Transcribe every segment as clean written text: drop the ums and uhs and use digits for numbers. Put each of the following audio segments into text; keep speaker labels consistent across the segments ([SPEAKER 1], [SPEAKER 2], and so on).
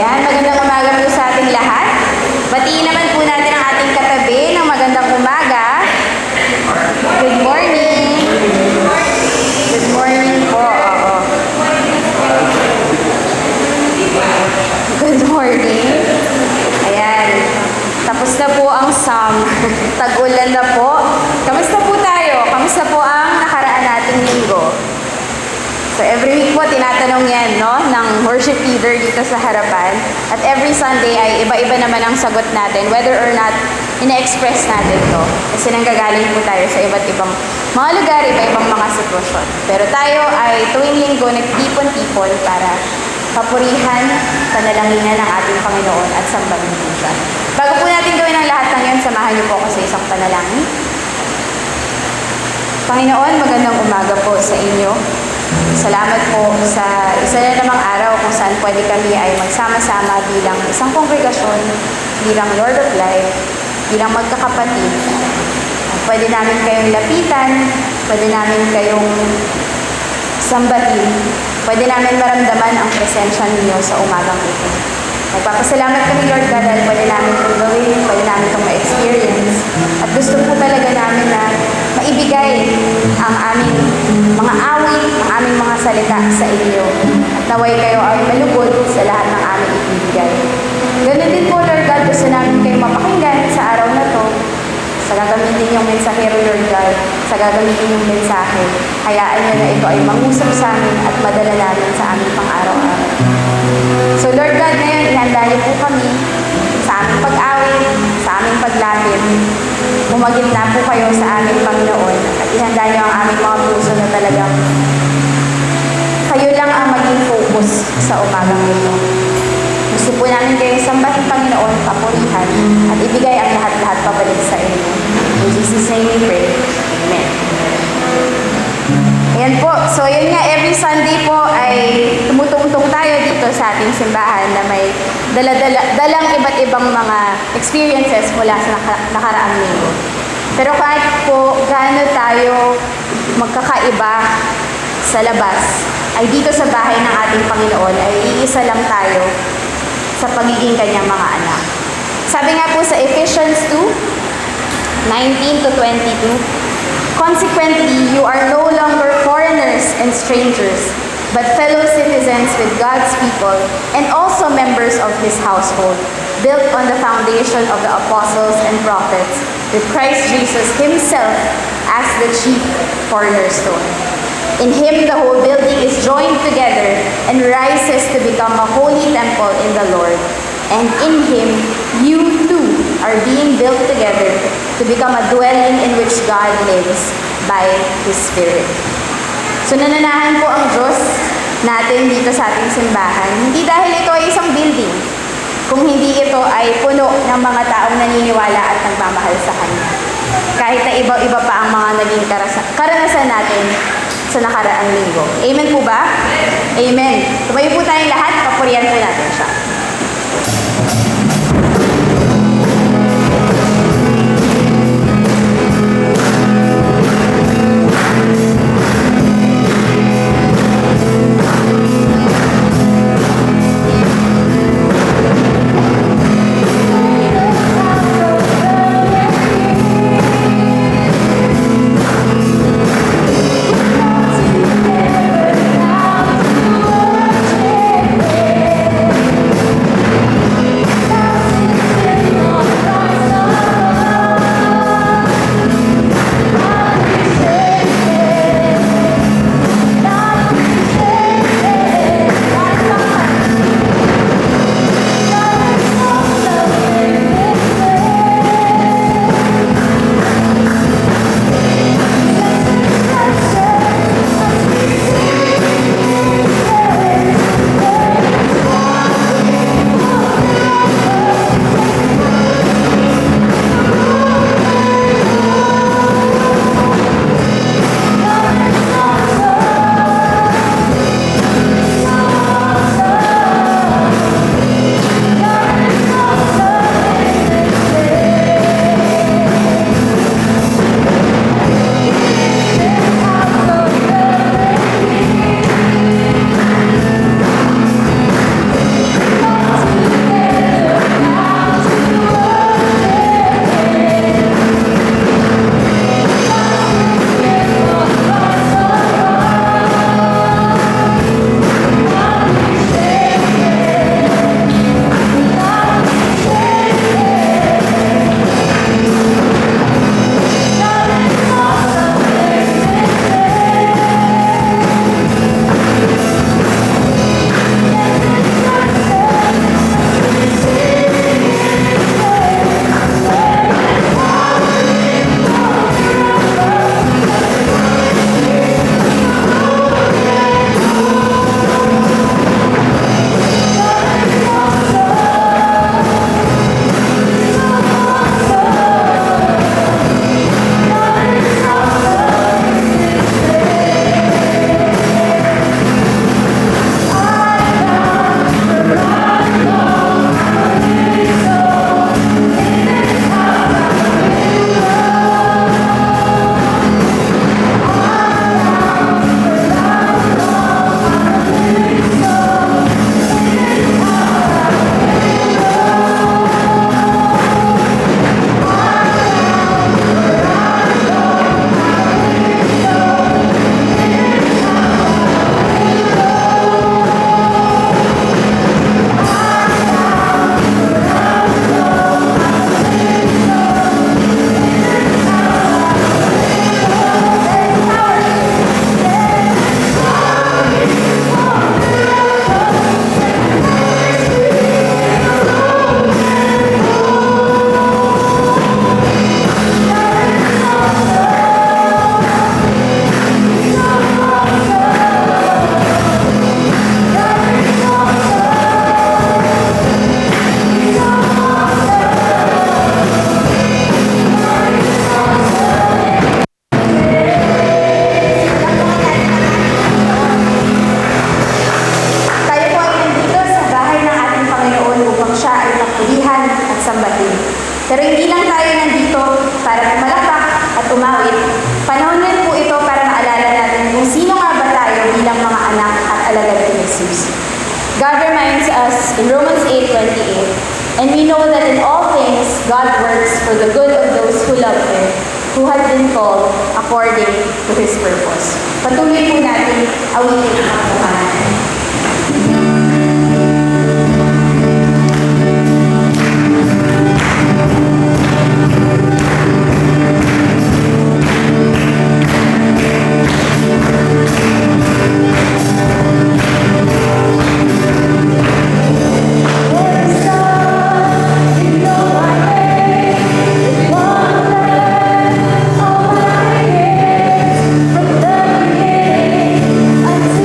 [SPEAKER 1] Ayan, magandang umaga po sa ating lahat. Batiin naman po natin ang ating katabi ng magandang umaga. Good morning. Good morning po. Oo. Good morning. Ayan. Tapos na po ang summer. Tag-ulan na po. Kamusta po tayo? Kamusta po ang nakaraan nating linggo? So every week po tinatanong yan, no, ng worship leader dito sa harapan. At every Sunday ay iba-iba naman ang sagot natin, whether or not ina-express natin to. Kasi nanggagaling po tayo sa iba't ibang mga lugar, iba-ibang mga sitwasyon. Pero tayo ay tuwing linggo nagtipon-tipon para papurihan, panalanginan ng ating Panginoon at sambahin po siya. Bago po natin gawin ang lahat ng yan, samahan niyo po ako sa isang panalangin. Panginoon, magandang umaga po sa inyo. Salamat po sa isa na namang araw kung saan pwede kami ay magsama-sama bilang isang kongregasyon, bilang Lord of Life, bilang magkakapatid. Pwede namin kayong lapitan, pwede namin kayong sambahin, pwede namin maramdaman ang presensya ninyo sa umagang ito. Nagpapasalamat kami, Lord God, dahil pwede namin itong gawin, pwede namin itong ma-experience. At gusto po talaga namin na maibigay ang aming mga awit, ang aming mga salita sa inyo. At naway kayo ay malugod sa lahat ng aming ibibigay. Ganun din po, Lord God, gusto namin kayo mapakinggan sa araw na to. Sa gagamitin yung mensahero, Lord God, sa gagamitin yung mensahe, hayaan nyo na ito ay mangusap sa amin at madala namin sa aming pang-araw-araw. So Lord God, ngayon, ihanda niyo po kami sa aming pag-awit, sa aming paglapit. Bumagit na po kayo sa aming Panginoon at ihanda niyo ang aming mga puso na talagang kayo lang ang maging focus sa umagang ito. Gusto po namin kayong sambahin, Panginoon, papurihan at ibigay ang lahat-lahat pabalik sa inyo. In Jesus' name we pray. Amen. Ayan po. So, yun nga, every Sunday po ay tumutungtong tayo dito sa ating simbahan na may dalang iba't ibang mga experiences mula sa nakaraang linggo. Pero kahit po gaano tayo magkakaiba sa labas, ay dito sa bahay ng ating Panginoon ay iisa lang tayo sa pagiging kanyang mga anak. Sabi nga po sa Ephesians 2:19 to 22, consequently, you are no longer foreigners and strangers, but fellow citizens with God's people and also members of His household, built on the foundation of the apostles and prophets, with Christ Jesus Himself as the chief cornerstone. In Him, the whole building is joined together and rises to become a holy temple in the Lord. And in Him, you too are being built together to become a dwelling in which God lives by His Spirit. So nananahan po ang Diyos natin dito sa ating simbahan, hindi dahil ito ay isang building, kung hindi ito ay puno ng mga taong naniniwala at nagmamahal sa Kanya. Kahit na iba-iba pa ang mga naging karanasan natin sa nakaraang linggo. Amen po ba? Amen. Tumayo po tayong lahat, papurihan po natin siya. anak at alagad ni Jesus. God reminds us in Romans 8:28, and we know that in all things God works for the good of those who love Him, who have been called according to His purpose. Patuloy po natin awitin ang katotohanan.
[SPEAKER 2] Until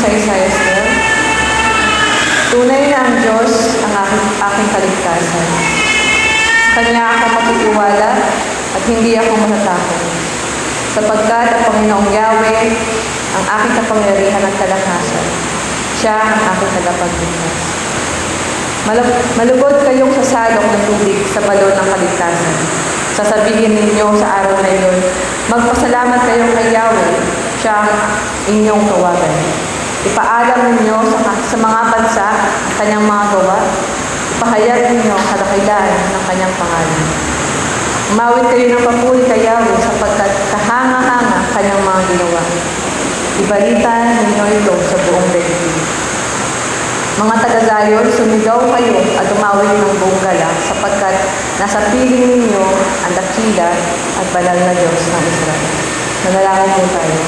[SPEAKER 2] sa Isaiah 12, tunay na ang Diyos ang aking kaligtasan. Sa Kanya ako makitiwala at hindi ako matatakot. Sapagkat ang Panginoong Yahweh ang aking kapangyarihan at kalakasan. Siya ang aking tagapagligtas. Malugod kayong sasalok ng tubig sa balon ng kaligtasan. Sasabihin ninyo sa araw na iyon, magpasalamat kayo kay Yahweh, siya ang inyong tawagan. Ipaalam ninyo sa mga bansa ang kanyang mga gawa, ipahayag ninyo ang kadakilaan ng kanyang pangalan. Umawit kayo ng papuri kay Yahweh sapagkat kahanga-hanga kanyang mga ginawa. Ibalita ninyo ito sa buong daigdig. Mga taga-Zion, sumigaw kayo at umawit ng buong gala sapagkat nasa piling ninyo ang dakila at banal na Diyos ng Israel. Nanalangin po tayo.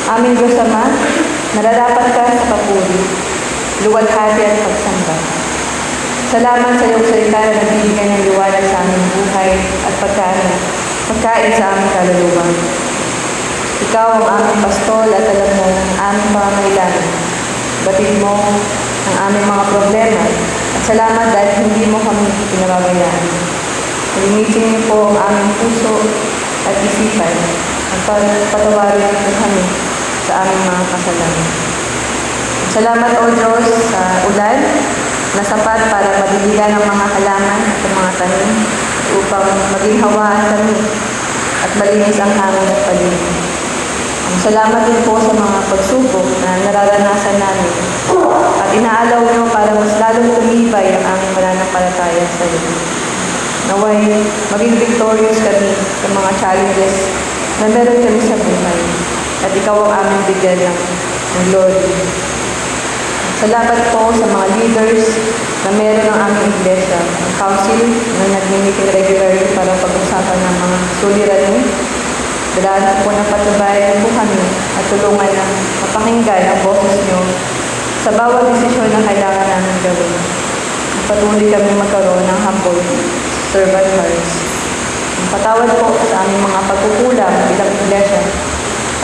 [SPEAKER 2] Aming Diyos Ama, nararapat ka sa papuri, luwalhati at pagsamba. Salamat sa iyong salita na nagbibigay ng liwanag sa aming buhay at pagkain sa aming kaluluwa. Ikaw ang aming pastol at alam mo ang aming pangangailangan. Batid mo ang aming mga problema at salamat dahil hindi mo kami pinababayaan. Linisin niyo po ang aming puso at isipan at patawarin niyo kami sa aming mga kasalanan. Salamat o Diyos sa ulan na sapat para madidigan ang mga halaman at ang mga tanim upang maging hawaan kami at malinis ang hangin at paligid. Salamat din po sa mga pagsubok na nararanasan namin at inaalaw niyo para mas lalong tumibay ang aming pananampalataya sa iyo. Naway maging victorious kami sa mga challenges na meron kami sa buhay at ikaw ang aming bigyan ng glory. Salamat po sa mga leaders na meron ng aming iglesia, ang council na nag-meeting regularly para pag-usapan ng mga suliranin. Dalahan po na patubayan po kami at tulungan na mapakinggan ang boses niyo sa bawat desisyon na kailangan namin gawin. Patuloy kami magkaroon ng humble servant hearts. Patawad po sa aming mga pagkukulang bilang iglesia.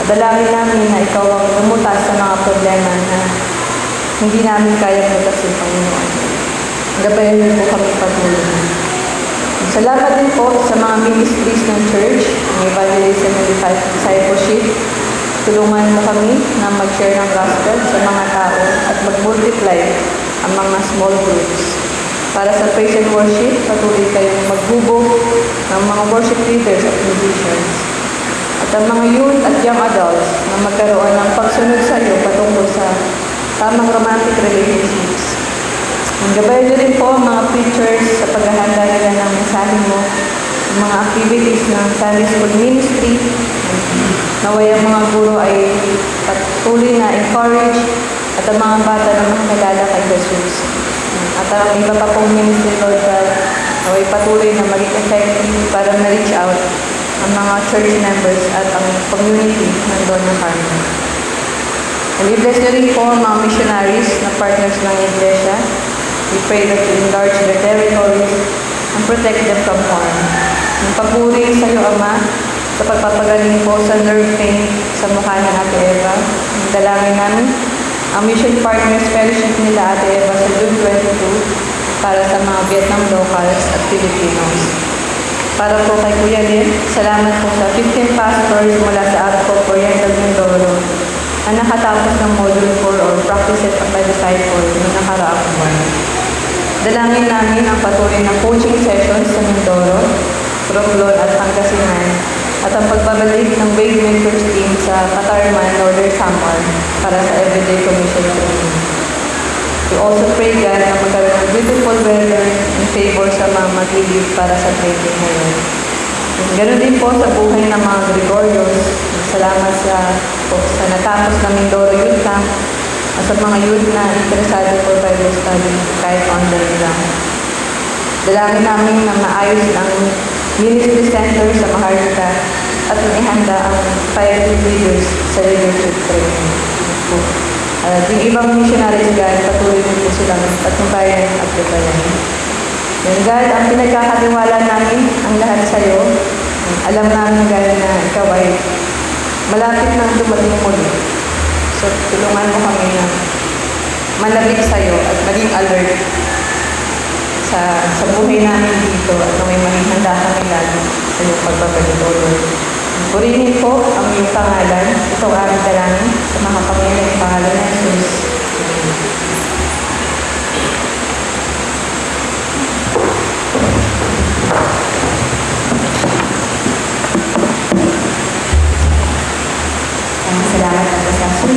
[SPEAKER 2] At dalangin namin na ikaw ang lumutas sa mga problema na hindi namin kaya lutasin, Panginoon. Gabayan niyo po kami patuloy. Salamat din po sa mga ministries ng church, ng evangelism and discipleship. Tulungan mo kami na mag-share ng gospel sa mga tao at mag-multiply ang mga small groups. Para sa praise and worship, patuloy kayong maghubog ng mga worship leaders at musicians. At ang mga youth at young adults na magkaroon ng pagsunod sa iyo patungkol sa tamang romantic relationships. Gabayan niyo rin po ang mga preachers sa paghahanda nila ng mensahe mo, mga activities ng Sunday School Ministry. Naway ang mga guro ay patuloy na encourage at ang mga bata na makakilala kay Jesus. At ang iba pa pong ministry, Lord God, naway patuloy na maging effective para ma-reach out ang mga church members at ang community ng Donna Carmen. And i-bless niyo rin po ang mga missionaries na partners ng Iglesia. We pray that you enlarge their territories and protect them from harm. Ang papuri sa iyo, Ama, sa pagpapagaling po sa nerve pain sa mukha ni Ate Eva. Ang dalangin namin, ang mission partners fellowship nila Ate Eva sa June 22 para sa mga Vietnam locals at Filipinos. Para po kay Kuya Lynn, salamat po sa 15 pastors mula sa ABCO Oriental Mindoro na nakatapos ng Module 4 or Practices of a Disciple noong nakaraang buwan. Dalangin namin ang patuloy na coaching sessions sa Mindoro, Romblon at Pangasinan at ang pagbabalik ng Wavemakers team sa Katarman, Northern Samar para sa everyday commission training. We also pray God na magkaroon ng beautiful weather in favor sa mga mag-leave para sa training ngayon. Ganon din po sa buhay ng mga Gregorios. Salamat sa natapos ng Mindoro Youth Camp at sa mga youth na interesado for Bible study kahit online lang. Dalangin namin na maayos ang ministry center sa Maharlika at maihanda ang 5 leaders sa leadership training. Yung ibang missionaries, God, patuloy din po silang patnubayan at gabayan. Yan, God, ang pinagkakatiwala namin ang lahat sa iyo. Alam namin, God, na ikaw ay malapit nang dumating muli. So, tulungan mo kami na manabik sa'yo at maging alert sa buhay namin dito at na may maging handa kami lagi sa iyong pagbabalik, O Lord. Purihin po ang iyong pangalan. Ito ang aming dalangin sa makapangyarihang pangalan ng Jesus.
[SPEAKER 1] Salamat at pasasyon.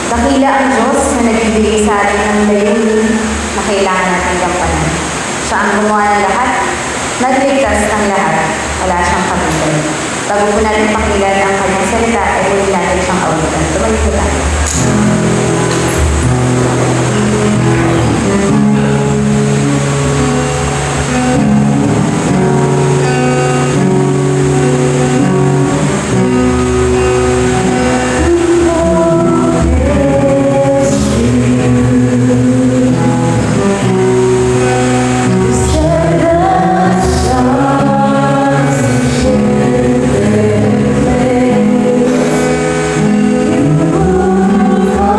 [SPEAKER 1] Dakila ang Diyos na nagbibigay sa atin ng layunin na kailangan natin gampanan. Siya ang gumawa ng lahat, nagligtas ng lahat, wala siyang kapitan. Bago po natin pakilan ang kanyang salita, ay muli natin siyang awitan. Tumayo po tayo.
[SPEAKER 3] Oh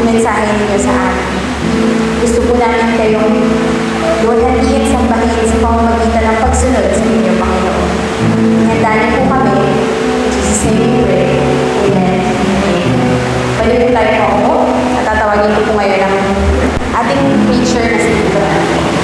[SPEAKER 1] mensahe ninyo sa amin. Gusto po namin kayong luwalhatiin sa bahid sa pamamagitan ng pagsunod sa inyong Panginoon. Ihanda niyo po kami. In Jesus' name we pray. Amen. Pwede po tayo paupo at tatawagin ko po ngayon ang ating preacher na si Tito Randy.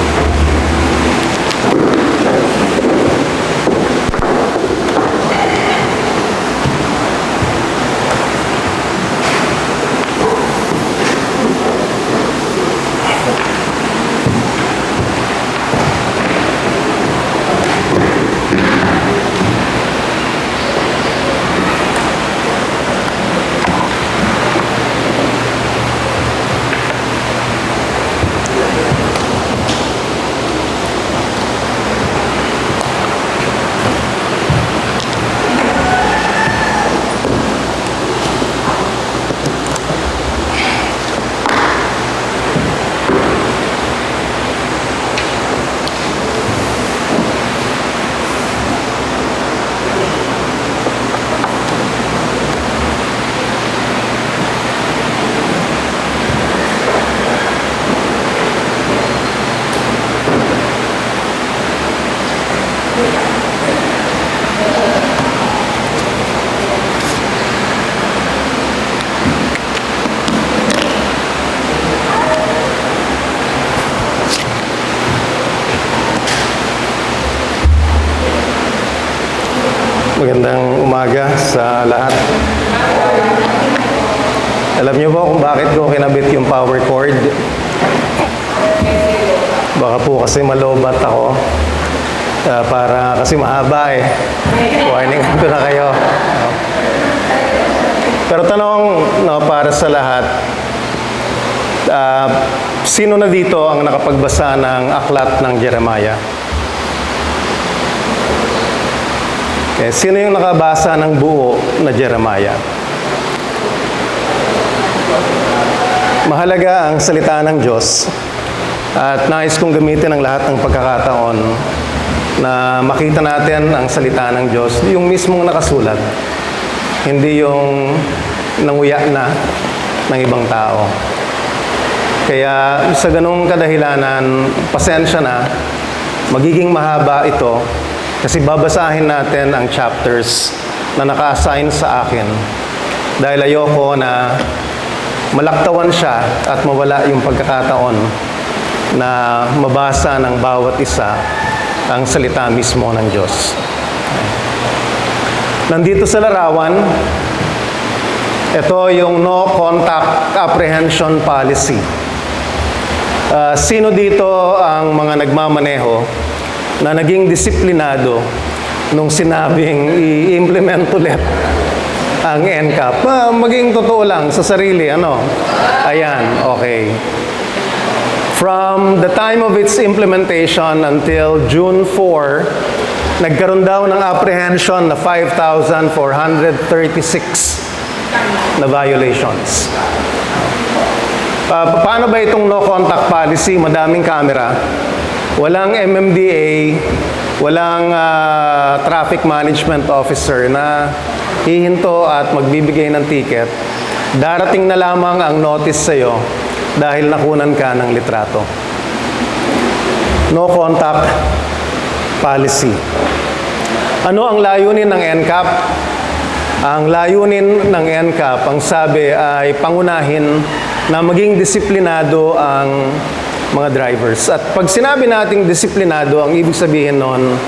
[SPEAKER 3] Magandang umaga sa lahat. Alam niyo ba kung bakit ko kinabit yung power cord? Baka po kasi malobat ako. Kasi mahaba eh. Warning ko na kayo. Pero tanong para sa lahat, sino na dito ang nakapagbasa ng aklat ng Jeremiah? Sino yung nakabasa ng buo na Jeremiah? Mahalaga ang salita ng Diyos at nais kong gamitin ang lahat ng pagkakataon na makita natin ang salita ng Diyos, yung mismong nakasulat, hindi yung nanguya na ng ibang tao. Kaya sa ganung kadahilanan, pasensya na, magiging mahaba ito kasi babasahin natin ang chapters na naka-assign sa akin dahil ayoko na malaktawan siya at mawala yung pagkakataon na mabasa ng bawat isa ang salita mismo ng Diyos. Nandito sa larawan, ito yung no contact apprehension policy. Sino dito ang mga nagmamaneho na naging disiplinado nung sinabing i-implement ulit ang NCAP? Maging totoo lang sa sarili, Ayan, okay. From the time of its implementation until June 4, nagkaroon daw ng apprehension na 5,436 na violations. Paano ba itong no contact policy? Madaming camera. Walang MMDA, walang traffic management officer na hihinto at magbibigay ng ticket. Darating na lamang ang notice sa'yo dahil nakunan ka ng litrato. No contact policy. Ano ang layunin ng NCAP? Ang layunin ng NCAP, ang sabi ay pangunahin na maging disiplinado ang mga drivers. At pag sinabi nating disiplinado, ang ibig sabihin nun,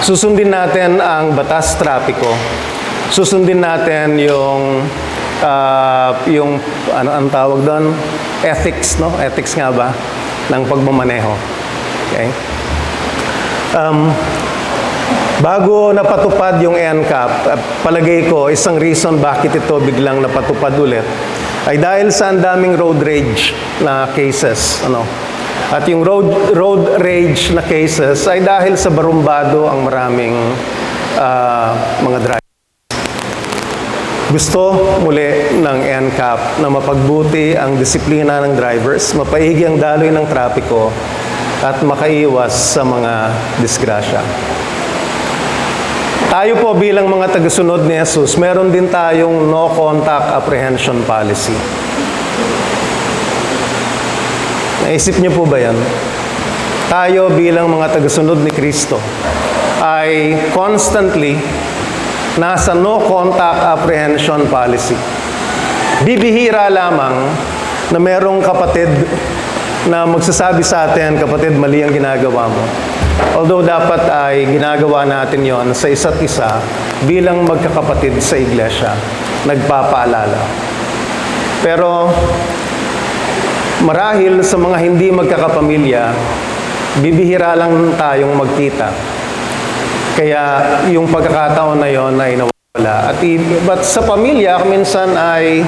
[SPEAKER 3] susundin natin ang batas trapiko. Susundin natin yung ang tawag doon, ethics, no? Ethics nga ba ng pagmamaneho. Okay? Bago napatupad yung NCAP, palagay ko isang reason bakit ito biglang napatupad ulit ay dahil sa ang daming road rage na cases, At yung road rage na cases ay dahil sa barumbado ang maraming mga drivers. Gusto muli ng NCAP na mapagbuti ang disiplina ng drivers, mapaigi ang daloy ng trapiko at makaiwas sa mga disgrasya. Tayo po bilang mga tagasunod ni Jesus, meron din tayong no contact apprehension policy. Naisip niyo po ba yan? Tayo bilang mga tagasunod ni Kristo ay constantly nasa no contact apprehension policy. Bibihira lamang na merong kapatid na magsasabi sa atin, kapatid, mali ang ginagawa mo. Although dapat ay ginagawa natin yon sa isa't isa bilang magkakapatid sa iglesia, nagpapaalala. Pero marahil sa mga hindi magkakapamilya, bibihira lang tayong magkita. Kaya yung pagkakataon na yon ay nawala. But sa pamilya, minsan ay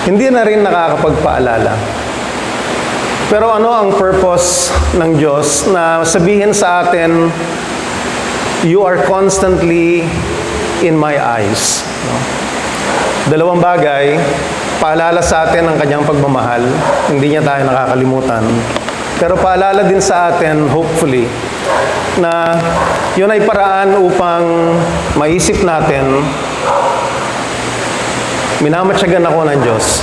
[SPEAKER 3] hindi na rin nakakapagpaalala. Pero ano ang purpose ng Diyos na sabihin sa atin, you are constantly in my eyes? Dalawang bagay, paalala sa atin ang kanyang pagmamahal, hindi niya tayo nakakalimutan. Pero paalala din sa atin, hopefully, na yun ay paraan upang maisip natin, minamatyagan ako ng Diyos.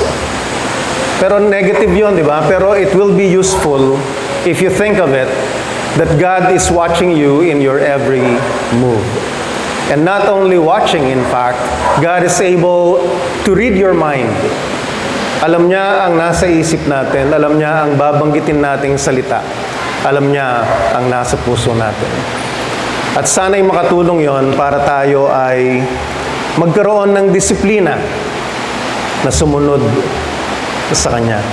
[SPEAKER 3] Pero negative yun, di ba? Pero it will be useful if you think of it, that God is watching you in your every move. And not only watching, in fact, God is able to read your mind. Alam niya ang nasa isip natin, alam niya ang babanggitin nating salita, alam niya ang nasa puso natin. At sana'y makatulong yon para tayo ay magkaroon ng disiplina na sumunod sa Kanya.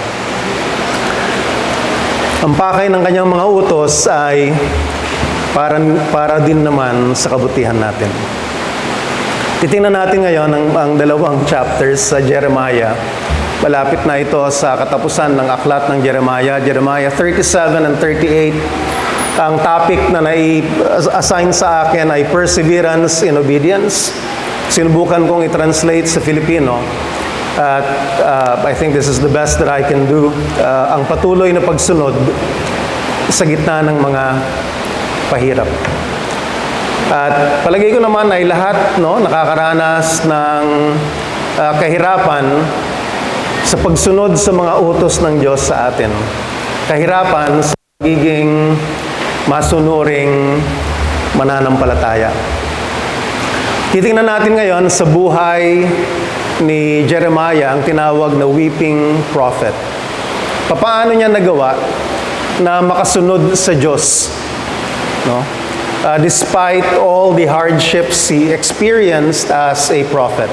[SPEAKER 3] Ang pakay ng Kanyang mga utos ay para din naman sa kabutihan natin. Titingnan natin ngayon ang dalawang chapters sa Jeremiah. Malapit na ito sa katapusan ng aklat ng Jeremiah, Jeremiah 37 and 38. Ang topic na nai-assign sa akin ay perseverance in obedience. Sinubukan kong i-translate sa Filipino. At I think this is the best that I can do. Ang patuloy na pagsunod sa gitna ng mga pahirap. At palagay ko naman ay lahat nakakaranas ng kahirapan sa pagsunod sa mga utos ng Diyos sa atin. Kahirapan sa pagiging masunuring mananampalataya. Titingnan natin ngayon sa buhay ni Jeremiah, ang tinawag na weeping prophet. Paano niya nagawa na makasunod sa Diyos? Despite all the hardships he experienced as a prophet.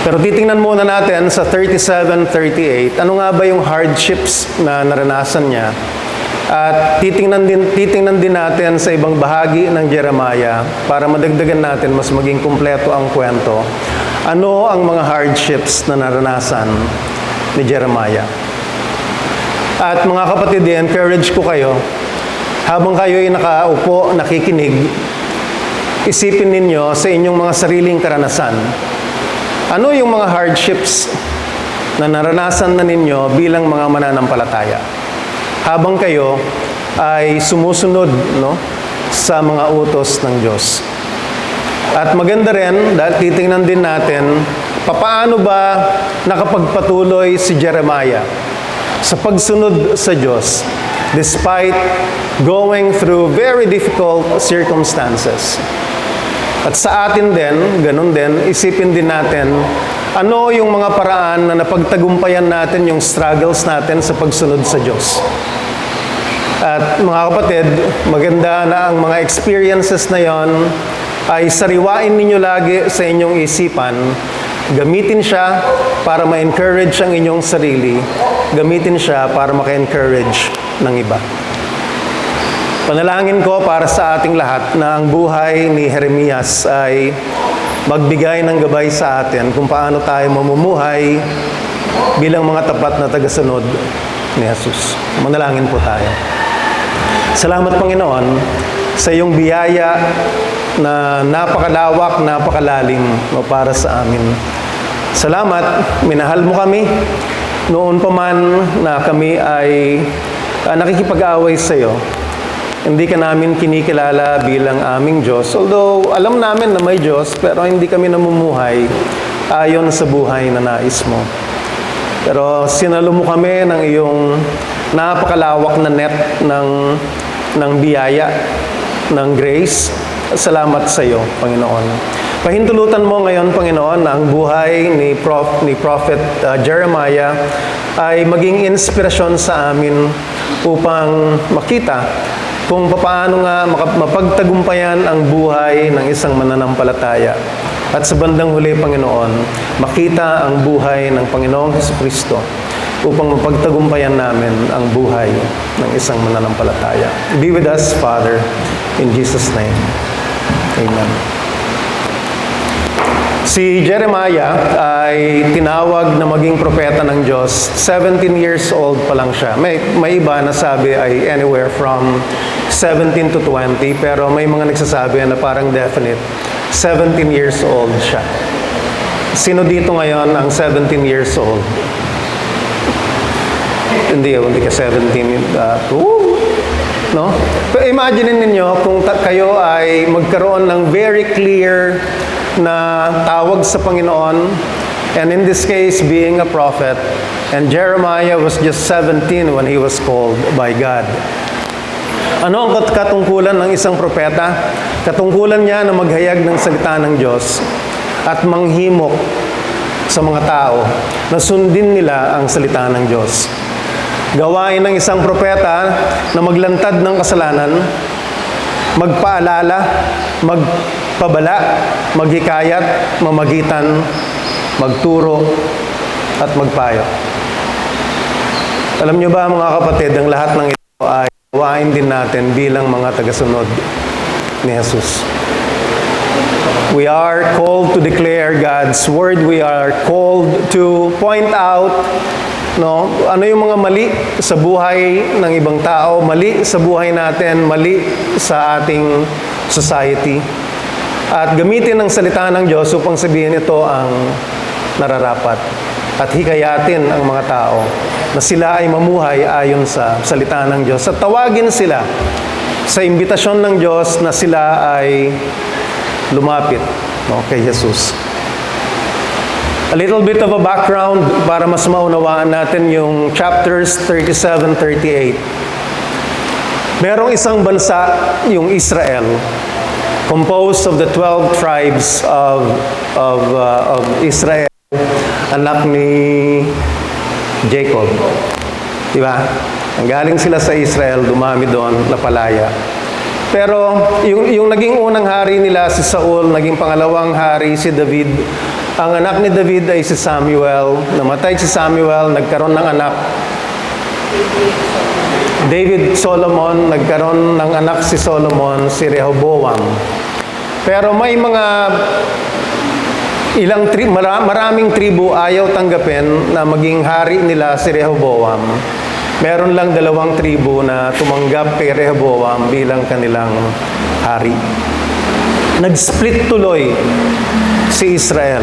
[SPEAKER 3] Pero titingnan muna natin sa 37-38, ano nga ba yung hardships na naranasan niya? At titingnan din natin sa ibang bahagi ng Jeremiah para madagdagan natin mas maging kumpleto ang kwento. Ano ang mga hardships na naranasan ni Jeremiah? At mga kapatid, encourage ko kayo, habang kayo ay nakaupo, nakikinig, isipin ninyo sa inyong mga sariling karanasan. Ano yung mga hardships na naranasan na ninyo bilang mga mananampalataya? Habang kayo ay sumusunod sa mga utos ng Diyos. At maganda rin, dahil titingnan din natin, paano ba nakapagpatuloy si Jeremiah sa pagsunod sa Diyos despite going through very difficult circumstances. At sa atin din, ganun din, isipin din natin, ano yung mga paraan na napagtagumpayan natin yung struggles natin sa pagsunod sa Diyos. At mga kapatid, maganda na ang mga experiences na yon ay sariwain ninyo lagi sa inyong isipan. Gamitin siya para ma-encourage ang inyong sarili. Gamitin siya para maka-encourage ng iba. Panalangin ko para sa ating lahat na ang buhay ni Jeremias ay magbigay ng gabay sa atin kung paano tayo mamumuhay bilang mga tapat na tagasunod ni Jesus. Manalangin po tayo. Salamat, Panginoon, sa iyong biyaya na napakalawak, napakalalim para sa amin. Salamat, minahal mo kami noon pa man na kami ay nakikipag-away sa iyo. Hindi ka namin kinikilala bilang aming Diyos. Although alam namin na may Diyos, pero hindi kami namumuhay ayon sa buhay na nais mo. Pero sinalo mo kami ng iyong napakalawak na net ng biyaya, ng grace. Salamat sa iyo, Panginoon. Pahintulutan mo ngayon, Panginoon, na ang buhay ni Prophet Jeremiah ay maging inspirasyon sa amin upang makita kung paano nga mapagtagumpayan ang buhay ng isang mananampalataya. At sa bandang huli, Panginoon, makita ang buhay ng Panginoong Jesucristo upang mapagtagumpayan namin ang buhay ng isang mananampalataya. Be with us, Father, in Jesus' name. Amen. Si Jeremiah ay tinawag na maging propeta ng Diyos. 17 years old pa lang siya. May iba na sabi ay anywhere from 17 to 20, pero may mga nagsasabi na parang definite. 17 years old siya. Sino dito ngayon ang 17 years old? Hindi ka 17. No? Pero imagine ninyo kung kayo ay magkaroon ng very clear na tawag sa Panginoon, and in this case, being a prophet, and Jeremiah was just 17 when he was called by God. Ano ang katungkulan ng isang propeta? Katungkulan niya na maghayag ng salita ng Diyos at manghimok sa mga tao na sundin nila ang salita ng Diyos. Gawain ng isang propeta na maglantad ng kasalanan, magpaalala, magpabala, maghikayat, mamagitan, magturo, at magpayo. Alam niyo ba, mga kapatid, ang lahat ng ito ay gawain din natin bilang mga tagasunod ni Jesus. We are called to declare God's word. We are called to point out ano yung mga mali sa buhay ng ibang tao, mali sa buhay natin, mali sa ating society. At gamitin ang salita ng Diyos upang sabihin ito ang nararapat. At hikayatin ang mga tao na sila ay mamuhay ayon sa salita ng Diyos. At tawagin sila sa imbitasyon ng Diyos na sila ay lumapit kay Jesus. A little bit of a background para mas maunawaan natin yung chapters 37-38. Merong isang bansa, yung Israel, composed of the 12 tribes of Israel, anak ni Jacob. Diba? Galing sila sa Israel, dumami doon, napalaya. Pero yung naging unang hari nila si Saul, naging pangalawang hari si David. Ang anak ni David ay si Samuel. Namatay si Samuel, nagkaroon ng anak. David Solomon, nagkaroon ng anak si Solomon, si Rehoboam. Pero may maraming tribu ayaw tanggapin na maging hari nila si Rehoboam. Meron lang 2 tribu na tumanggap kay Rehoboam bilang kanilang hari. Nag-split tuloy si Israel.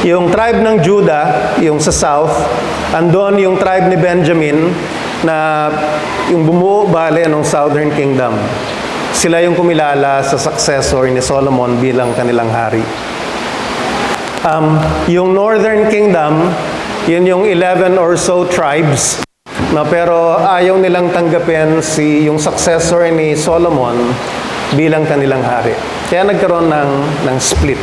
[SPEAKER 3] Yung tribe ng Judah, yung sa south, andon yung tribe ni Benjamin na yung bumuo bale ng Southern Kingdom. Sila yung kumilala sa successor ni Solomon bilang kanilang hari. Yung Northern Kingdom, yun yung 11 or so tribes, pero ayaw nilang tanggapin yung successor ni Solomon bilang kanilang hari. Kaya nagkaroon ng split.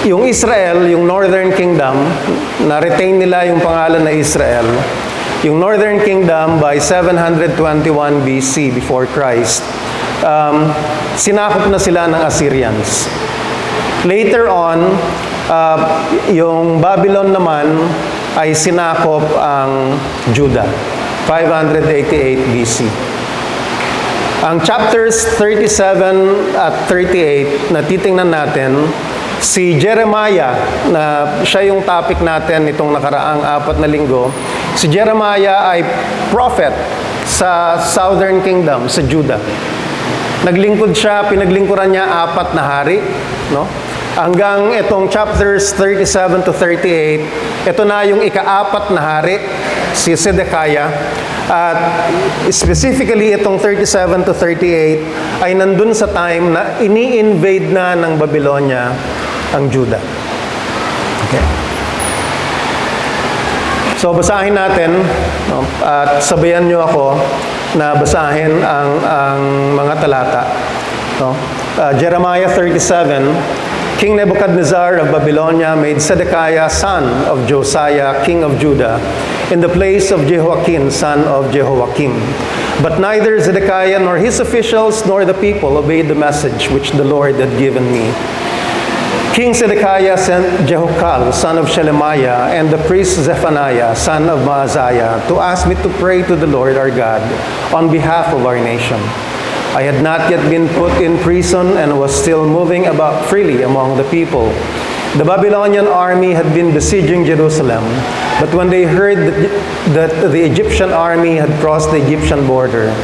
[SPEAKER 3] Yung Israel, yung Northern Kingdom, na-retain nila yung pangalan na Israel. Yung Northern Kingdom by 721 BC, before Christ, sinakop na sila ng Assyrians. Later on, yung Babylon naman ay sinakop ang Judah, 588 BC. Ang chapters 37 at 38 na titingnan natin, si Jeremiah, na siya yung topic natin itong nakaraang 4 na linggo, si Jeremiah ay prophet sa Southern Kingdom, sa Judah. Naglingkod siya, pinaglingkuran niya 4 na hari, hanggang itong chapters 37 to 38, ito na yung ika-4 na hari, si Zedekiah. At specifically itong 37 to 38 ay nandun sa time na ini-invade na ng Babylonia ang Judah. Okay. So basahin natin, no, at sabayan nyo ako na basahin ang mga talata. No? Jeremiah 37, King Nebuchadnezzar of Babylonia made Zedekiah son of Josiah, king of Judah, in the place of Jehoiakim, son of Jehoiakim. But neither Zedekiah nor his officials nor the people obeyed the message which the Lord had given me. King Zedekiah sent Jehoiakim, son of Shelemiah, and the priest Zephaniah, son of Maaziah, to ask me to pray to the Lord our God on behalf of our nation. I had not yet been put in prison and was still moving about freely among the people. The Babylonian army had been besieging Jerusalem, but when they heard that the Egyptian army had crossed the Egyptian border,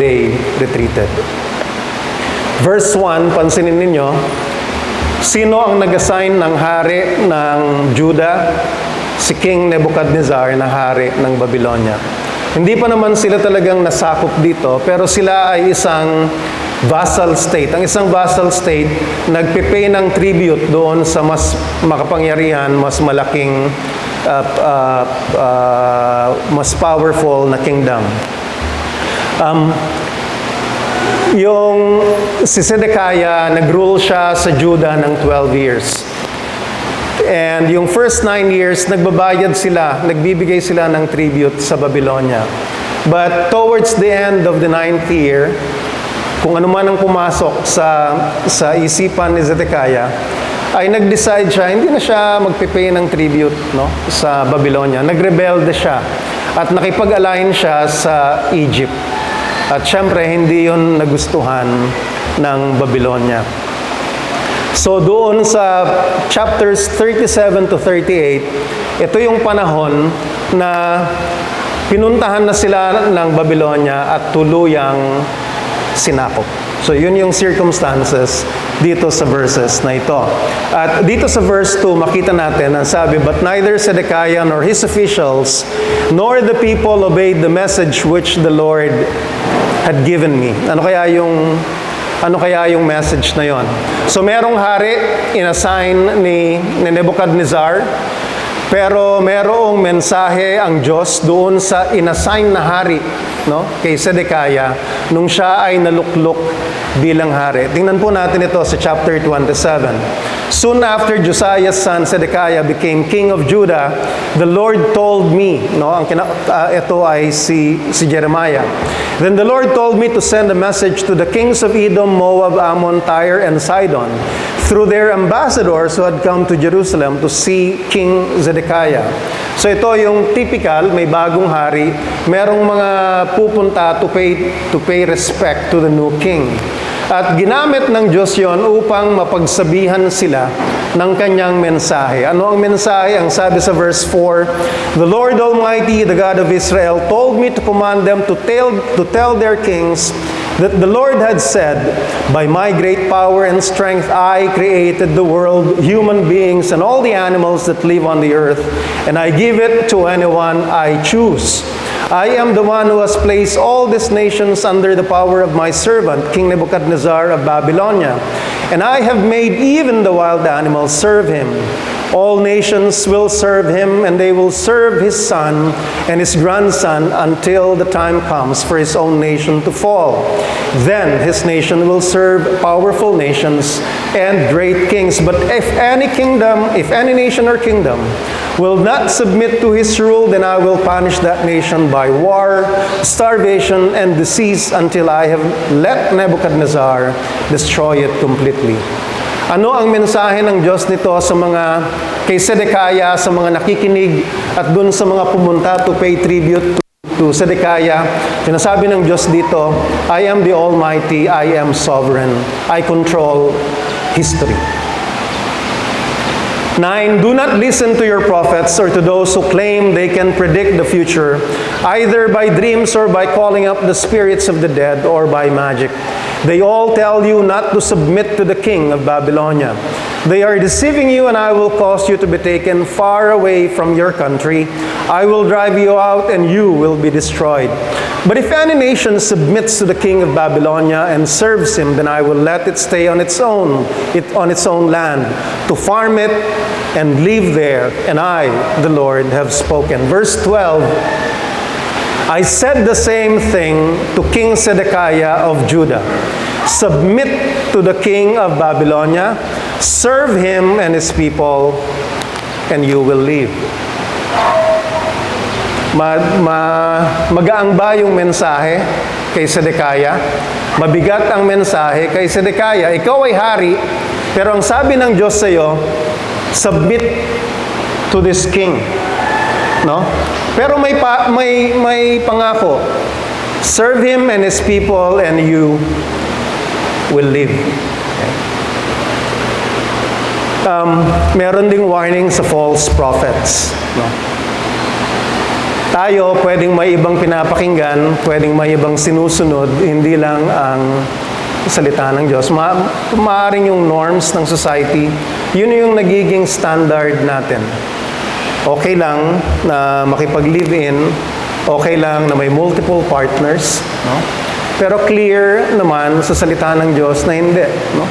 [SPEAKER 3] they retreated. Verse 1, pansinin ninyo, sino ang nag-assign ng hari ng Judah? Si King Nebuchadnezzar na hari ng Babylonia. Hindi pa naman sila talagang nasakop dito, pero sila ay isang vassal state. Ang isang vassal state, nagpipay ng tribute doon sa mas makapangyarihan, mas malaking, mas powerful na kingdom. Yung si Zedekiah, nag-rule siya sa Judah ng 12 years. And yung first 9 years, nagbabayad sila, nagbibigay sila ng tribute sa Babylonia. But towards the end of the 9th year, kung ano man ang pumasok sa isipan ni Zedekiah, ay nag-decide siya, hindi na siya magpipay ng tribute, no, sa Babylonia. Nagrebelde siya at nakipag-align siya sa Egypt. At syempre, hindi yun nagustuhan ng Babylonia. So doon sa chapters 37 to 38, ito yung panahon na pinuntahan na sila ng Babylonia at tuluyang sinakop. So yun yung circumstances dito sa verses na ito. At dito sa verse 2, makita natin ang sabi, but neither Zedekiah nor his officials nor the people obeyed the message which the Lord had given me. Ano kaya yung message na yon? So merong hari, inassign ni Nebuchadnezzar, pero merong mensahe ang Diyos doon sa inassign na hari, no, kay Zedekiah, nung siya ay naluklok bilang hari. Tingnan po natin ito sa chapter 27. Soon after Josiah's son Zedekiah became king of Judah, the Lord told me, no, ito ay si Jeremiah. Then the Lord told me to send a message to the kings of Edom, Moab, Ammon, Tyre, and Sidon through their ambassadors who had come to Jerusalem to see King Zedekiah. So ito yung typical, may bagong hari, merong mga pupunta to pay respect to the new king. At ginamit ng Diyos yon upang mapagsabihan sila ng kanyang mensahe. Ano ang mensahe? Ang sabi sa verse 4, the Lord Almighty, the God of Israel, told me to command them to tell their kings that the Lord had said, by my great power and strength I created the world, human beings, and all the animals that live on the earth, and I give it to anyone I choose. I am the one who has placed all these nations under the power of my servant, King Nebuchadnezzar of Babylonia. And I have made even the wild animals serve him. All nations will serve him, and they will serve his son and his grandson until the time comes for his own nation to fall. Then his nation will serve powerful nations and great kings. But if any nation or kingdom will not submit to his rule, then I will punish that nation by war, starvation, and disease until I have let Nebuchadnezzar destroy it completely. Ano ang mensahe ng Diyos nito sa mga kay Zedekiah, sa mga nakikinig at dun sa mga pumunta to pay tribute to Zedekiah? Sinasabi ng Diyos dito, I am the Almighty, I am sovereign, I control history. 9, do not listen to your prophets or to those who claim they can predict the future. either by dreams or by calling up the spirits of the dead or by magic. They all tell you not to submit to the king of Babylonia. They are deceiving you, and I will cause you to be taken far away from your country. I will drive you out, and you will be destroyed. But if any nation submits to the king of Babylonia and serves him, then I will let it stay on its own land, to farm it and live there. And I, the Lord, have spoken. Verse 12, I said the same thing to King Zedekiah of Judah. Submit to the king of Babylonia, serve him and his people, and you will live. Magaang ba yung mensahe kay Zedekiah? Mabigat ang mensahe kay Zedekiah. Ikaw ay hari, pero ang sabi ng Diyos sa iyo, submit to this king. No? Pero may pangako. Serve him and his people, and you will live. Meron ding warning sa false prophets. No? Tayo, pwedeng may ibang pinapakinggan, pwedeng may ibang sinusunod, hindi lang ang salita ng Diyos. Maaaring yung norms ng society, yun yung nagiging standard natin. Okay lang na makipag-live-in, okay lang na may multiple partners, no? Pero clear naman sa salita ng Diyos na hindi, no?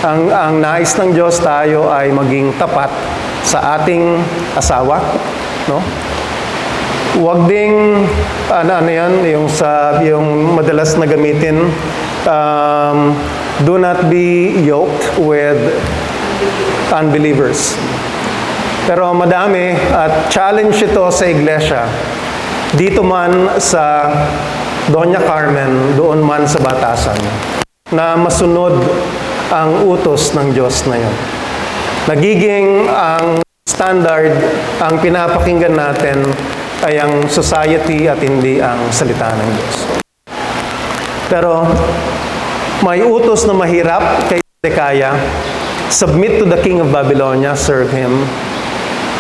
[SPEAKER 3] Ang nais ng Diyos, tayo ay maging tapat sa ating asawa, no? Huwag ding yung madalas na gamitin, do not be yoked with unbelievers. Pero madami at challenge ito sa iglesia. Dito man sa Doña Carmen, doon man sa Batasan, na masunod ang utos ng Diyos na yun. Nagiging ang standard, ang pinapakinggan natin ay ang society at hindi ang salita ng Diyos. Pero may utos na mahirap kay Zedekiah, submit to the king of Babylonia, serve him.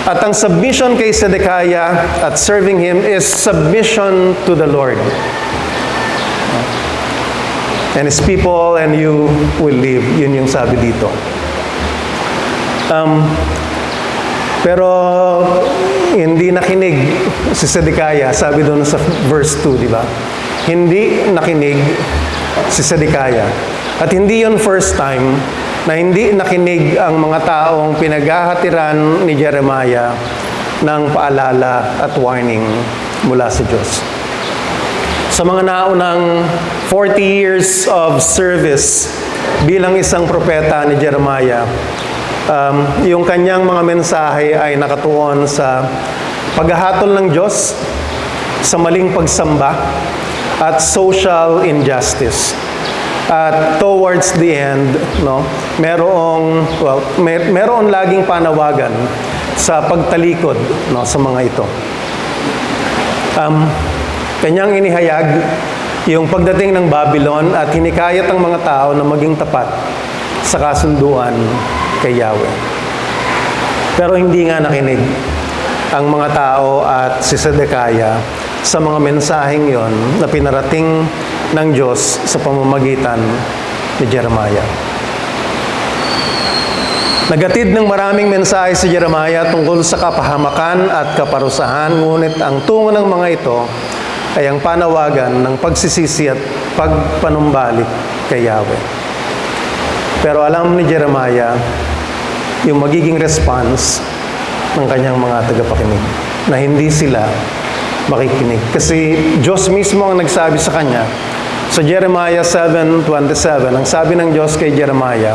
[SPEAKER 3] At ang submission kay Zedekiah at serving him is submission to the Lord. And his people and you will live. Yun yung sabi dito. Pero hindi nakinig si Zedekiah, sabi doon sa verse 2, di ba? Hindi nakinig si Zedekiah. At hindi yun first time na hindi nakinig ang mga taong pinaghahatiran ni Jeremiah ng paalala at warning mula sa Diyos. Sa mga naunang 40 years of service bilang isang propeta ni Jeremiah, yung kanyang mga mensahe ay nakatuon sa paghahatol ng Diyos, sa maling pagsamba, at social injustice. At towards the end, no, meron laging panawagan sa pagtalikod, no, sa mga ito. Kanyang inihayag yung pagdating ng Babylon at hinikayat ang mga tao na maging tapat sa kasunduan kay Yahweh. Pero hindi nga nakinig ang mga tao at si Zedekiah sa mga mensaheng yon na pinarating ng Diyos sa pamamagitan ni Jeremiah. Nagatid ng maraming mensahe si Jeremiah tungkol sa kapahamakan at kaparusahan, ngunit ang tungo ng mga ito ay ang panawagan ng pagsisisi at pagpanumbalik kay Yahweh. Pero alam ni Jeremiah yung magiging response ng kanyang mga tagapakinig na hindi sila makikinig. Kasi Diyos mismo ang nagsabi sa kanya sa Jeremiah 7:27. Ang sabi ng Diyos kay Jeremiah,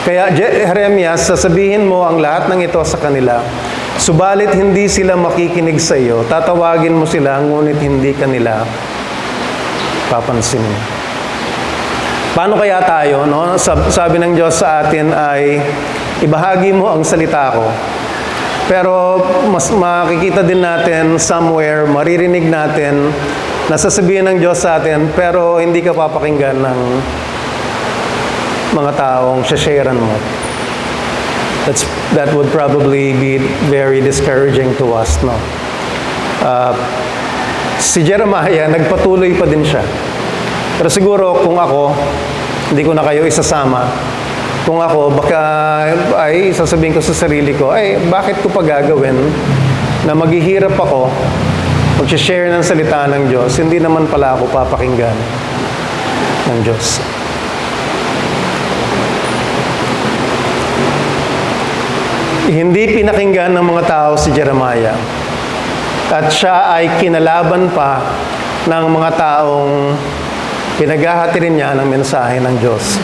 [SPEAKER 3] kaya Jeremias, sasabihin mo ang lahat ng ito sa kanila, subalit hindi sila makikinig sa iyo, tatawagin mo sila, ngunit hindi kanila papansinin. Paano kaya tayo, no? Sabi ng Diyos sa atin ay, ibahagi mo ang salita ko. Pero mas makikita din natin somewhere, maririnig natin, nasasabihin ng Diyos sa atin, pero hindi ka papakinggan ng mga taong sharean mo. That would probably be very discouraging to us, no? si Jeremiah, nagpatuloy pa din siya. Pero siguro kung ako, hindi ko na kayo isasama. Kung ako, baka ay sasabihin ko sa sarili ko, ay bakit ko pa gagawin na maghihirap ako, mag-share ng salita ng Diyos, hindi naman pala ako papakinggan ng Diyos. Hindi pinakinggan ng mga tao si Jeremiah. At siya ay kinalaban pa ng mga taong pinaghahati rin niya ng mensahe ng Diyos.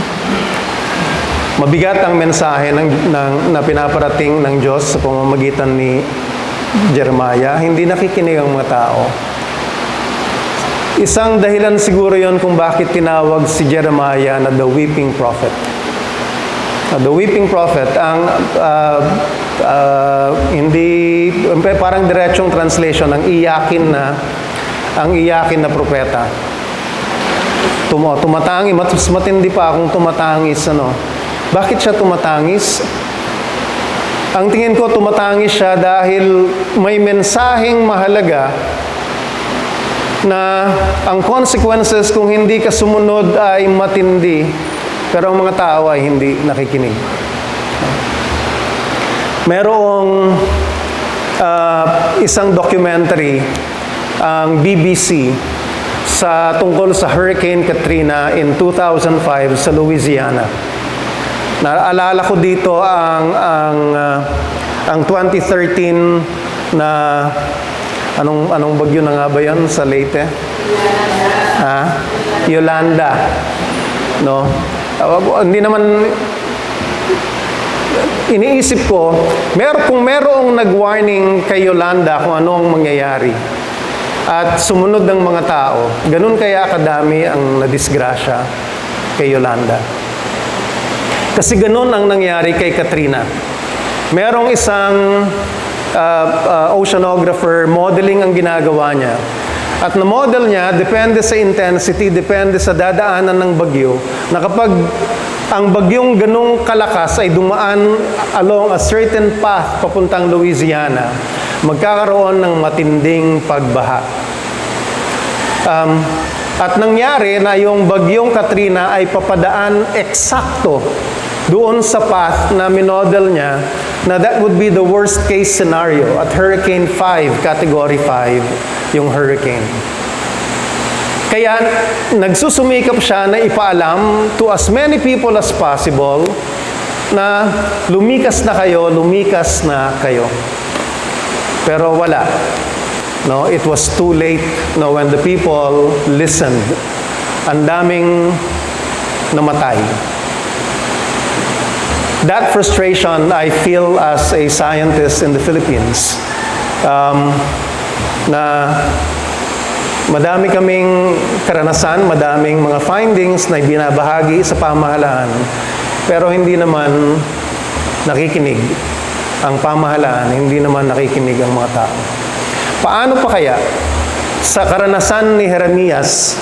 [SPEAKER 3] Mabigat ang mensahe na pinaparating ng Diyos sa pamamagitan ni Jeremiah. Hindi nakikinig ang mga tao. Isang dahilan siguro yon kung bakit tinawag si Jeremiah na the weeping prophet. The weeping prophet, hindi, parang diretsong translation, ang iyakin na propeta. Tumatangis, mas matindi pa akong tumatangis, Bakit siya tumatangis? Ang tingin ko, tumatangis siya dahil may mensaheng mahalaga na ang consequences kung hindi ka sumunod ay matindi, pero ang mga tao ay hindi nakikinig. Merong isang documentary ang BBC tungkol sa Hurricane Katrina in 2005 sa Louisiana. Naalala ko dito ang 2013 na anong bagyo na nga ba 'yan sa Leyte? Yolanda. No? Hindi naman iniisip ko, kung merong nag-warning kay Yolanda kung ano ang mangyayari at sumunod ng mga tao, ganun kaya kadami ang nadisgrasya kay Yolanda. Kasi ganun ang nangyari kay Katrina. Merong isang oceanographer, modeling ang ginagawa niya. At na-model niya, depende sa intensity, depende sa dadaanan ng bagyo, na kapag ang bagyong ganong kalakas ay dumaan along a certain path papuntang Louisiana, magkakaroon ng matinding pagbaha. At nangyari na yung bagyong Katrina ay papadaan eksakto doon sa path na minodel niya, na that would be the worst case scenario at Hurricane 5, Category 5, yung hurricane. Kaya nagsusumikap siya na ipaalam to as many people as possible na lumikas na kayo. Pero wala. No, it was too late. No, when the people listened, ang daming namatay. That frustration I feel as a scientist in the Philippines. Na madami kaming karanasan, madaming mga findings na binabahagi sa pamahalaan, pero hindi naman nakikinig ang pamahalaan, hindi naman nakikinig ang mga tao. Paano pa kaya sa karanasan ni Jeremias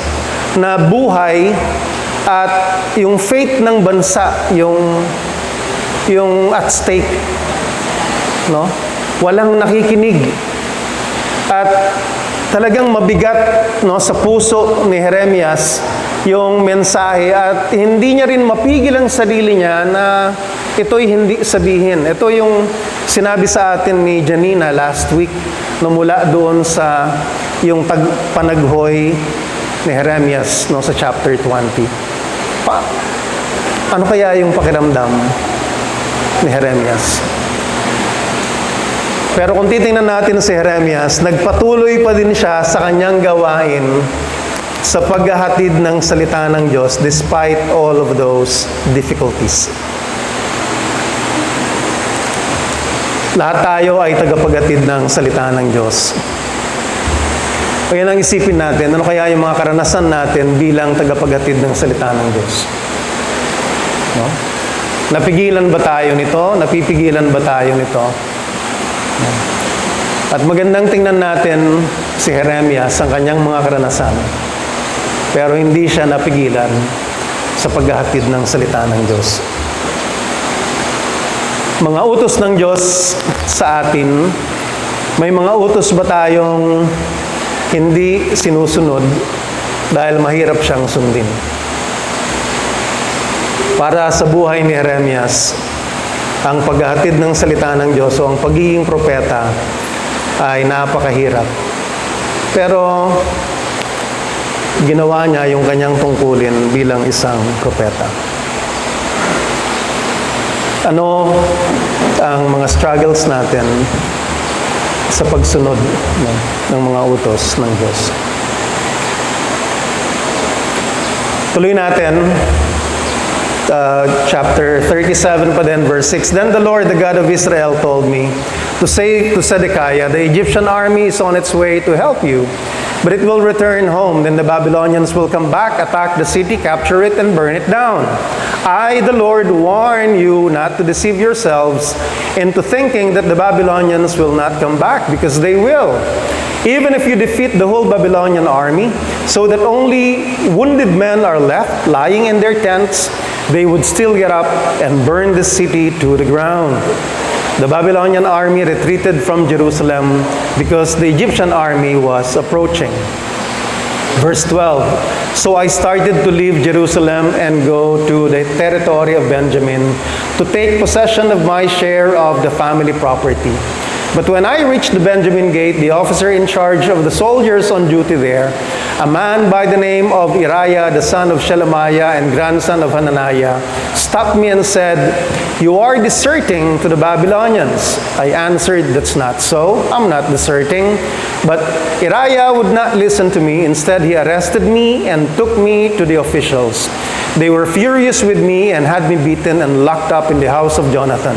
[SPEAKER 3] na buhay at yung fate ng bansa, yung at stake, no? Walang nakikinig. At talagang mabigat, no, sa puso ni Jeremias yung mensahe at hindi niya rin mapigil ang sarili niya na ito'y hindi sabihin. Ito yung sinabi sa atin ni Janina last week no, mula doon sa yung panaghoy ni Jeremias, no, sa chapter 20. Ano kaya yung pakiramdam ni Jeremias? Pero kung titingnan natin si Jeremias, nagpatuloy pa din siya sa kanyang gawain sa paghahatid ng salita ng Diyos despite all of those difficulties. Lahat tayo ay tagapaghatid ng salita ng Diyos. Kaya nang isipin natin, ano kaya yung mga karanasan natin bilang tagapaghatid ng salita ng Diyos? No? Napigilan ba tayo nito? Napipigilan ba tayo nito? At magandang tingnan natin si Jeremias ang kanyang mga karanasan. Pero hindi siya napigilan sa paghahatid ng salita ng Diyos. Mga utos ng Diyos sa atin, may mga utos ba tayong hindi sinusunod dahil mahirap siyang sundin. Para sa buhay ni Jeremias, ang paghahatid ng salita ng Diyos o ang pagiging propeta ay napakahirap. Pero ginawa niya yung kanyang tungkulin bilang isang propeta. Ano ang mga struggles natin sa pagsunod ng mga utos ng Diyos? Tuloy natin, chapter 37 pa din, verse 6. Then the Lord, the God of Israel, told me to say to Zedekiah, the Egyptian army is on its way to help you, but it will return home. Then the Babylonians will come back, attack the city, capture it, and burn it down. I, the Lord, warn you not to deceive yourselves into thinking that the Babylonians will not come back, because they will. Even if you defeat the whole Babylonian army, so that only wounded men are left lying in their tents, they would still get up and burn the city to the ground. The Babylonian army retreated from Jerusalem because the Egyptian army was approaching. Verse 12, so I started to leave Jerusalem and go to the territory of Benjamin to take possession of my share of the family property. But when I reached the Benjamin gate, the officer in charge of the soldiers on duty there, a man by the name of Uriah, the son of Shelemiah and grandson of Hananiah, stopped me and said, "You are deserting to the Babylonians." I answered, "That's not so. I'm not deserting." But Uriah would not listen to me. Instead, he arrested me and took me to the officials. They were furious with me and had me beaten and locked up in the house of Jonathan,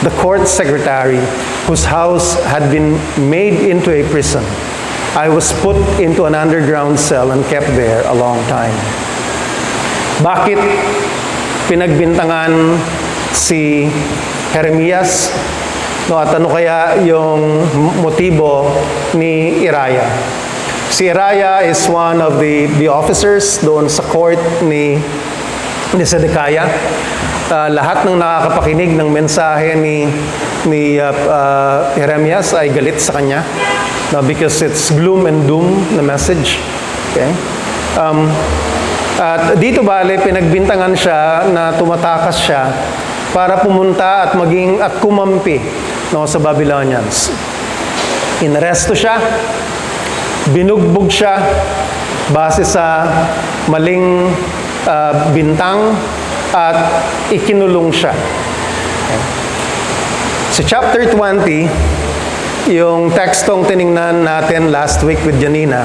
[SPEAKER 3] the court secretary, whose house had been made into a prison. I was put into an underground cell and kept there a long time. Bakit pinagbintangan si Jeremias? No, at ano kaya yung motibo ni Uriah? Si Uriah is one of the officers doon sa court ni Zedekiah. Lahat ng nakakapakinig ng mensahe ni Jeremias ay galit sa kanya, because it's gloom and doom na message. Okay? At dito bale, pinagbintangan siya na tumatakas siya para pumunta at kumampi sa Babylonians. Inaresto siya, binugbog siya base sa maling bintang at ikinulong siya. Okay. Sa chapter 20, yung tekstong tiningnan natin last week with Janina,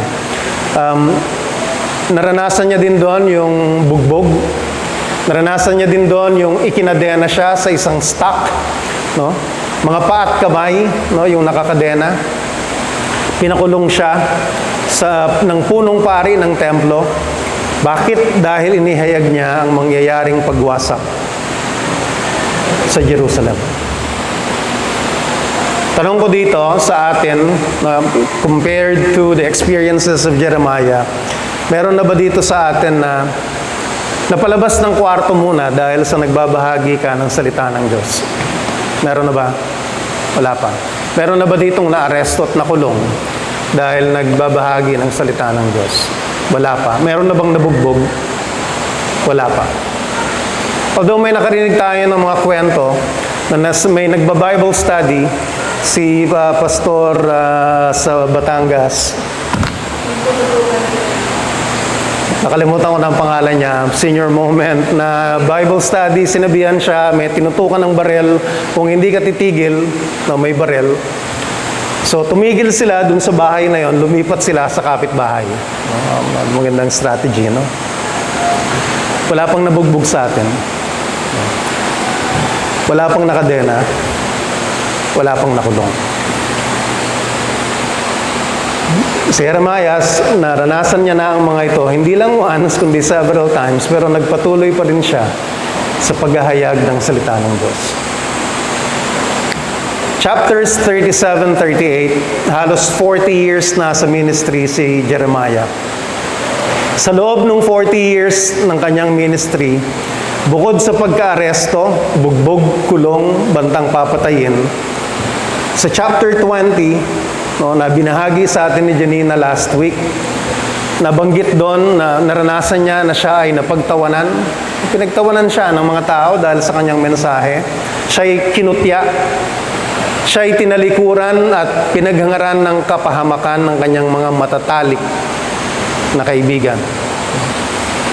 [SPEAKER 3] naranasan niya din doon yung bugbog. Naranasan niya din doon yung ikinadena siya sa isang stock, no? Mga paa at kamay, no, yung nakakadena. Pinakulong siya ng punong pari ng templo. Bakit? Dahil inihayag niya ang mangyayaring pagwasak sa Jerusalem. Tanong ko dito sa atin, compared to the experiences of Jeremiah, meron na ba dito sa atin na napalabas ng kwarto muna dahil sa nagbabahagi ka ng salita ng Diyos? Meron na ba? Wala pa. Meron na ba ditong naaresto at nakulong dahil nagbabahagi ng salita ng Diyos? Wala pa. Meron na bang nabugbog? Wala pa. Although may nakarinig tayo ng mga kwento na may nagba-Bible study si pastor sa Batangas. Nakalimutan ko na ang pangalan niya. Senior moment na Bible study, sinabihan siya, may tinutukan ng barel. Kung hindi ka titigil, may barel. So, tumigil sila dun sa bahay na yon, lumipat sila sa kapitbahay. Magandang strategy, no? Wala pang nabugbog sa atin. Wala pang nakadena. Wala pang nakulong. Si Jeremias, naranasan niya na ang mga ito, hindi lang once, kundi several times, pero nagpatuloy pa rin siya sa paghahayag ng salita ng Diyos. Chapters 37-38, halos 40 years na sa ministry si Jeremiah. Sa loob ng 40 years ng kanyang ministry, bukod sa pagka-aresto, bugbog, kulong, bantang papatayin, sa chapter 20, no, na binahagi sa atin ni Janina last week. Nabanggit doon na naranasan niya na siya ay napagtawanan. Pinagtawanan siya ng mga tao dahil sa kanyang mensahe. Siya'y kinutya. Siya'y tinalikuran at pinaghangaran ng kapahamakan ng kanyang mga matatalik na kaibigan.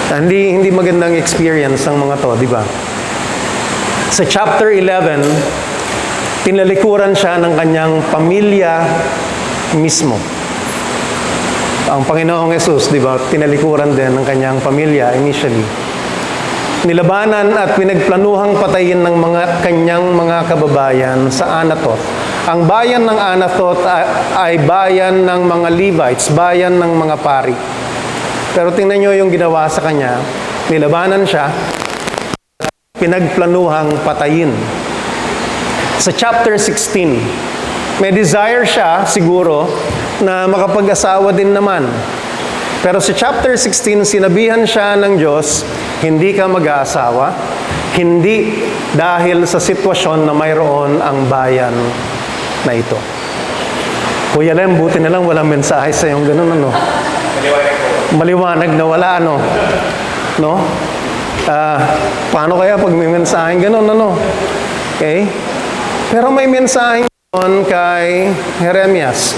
[SPEAKER 3] Hindi magandang experience ng mga to, di ba? Sa chapter 11, tinalikuran siya ng kanyang pamilya mismo. Ang Panginoong Hesus, di ba, tinalikuran din ng kanyang pamilya initially. Nilabanan at pinagplanuhang patayin ng mga kanyang mga kababayan sa Anathoth. Ang bayan ng Anathoth ay bayan ng mga Levites, bayan ng mga pari. Pero tingnan nyo yung ginawa sa kanya, nilabanan siya, pinagplanuhang patayin. Sa chapter 16, may desire siya siguro na makapag-asawa din naman. Pero sa chapter 16, sinabihan siya ng Diyos, hindi ka mag-aasawa, hindi dahil sa sitwasyon na mayroon ang bayan na ito. Kuya Lem, buti na lang walang mensahe sa yung ganun, ano? Maliwanag na wala, ano? No? Paano kaya pag may mensaheng ganun, ano? Okay? Pero may mensaheng ganun kay Jeremias.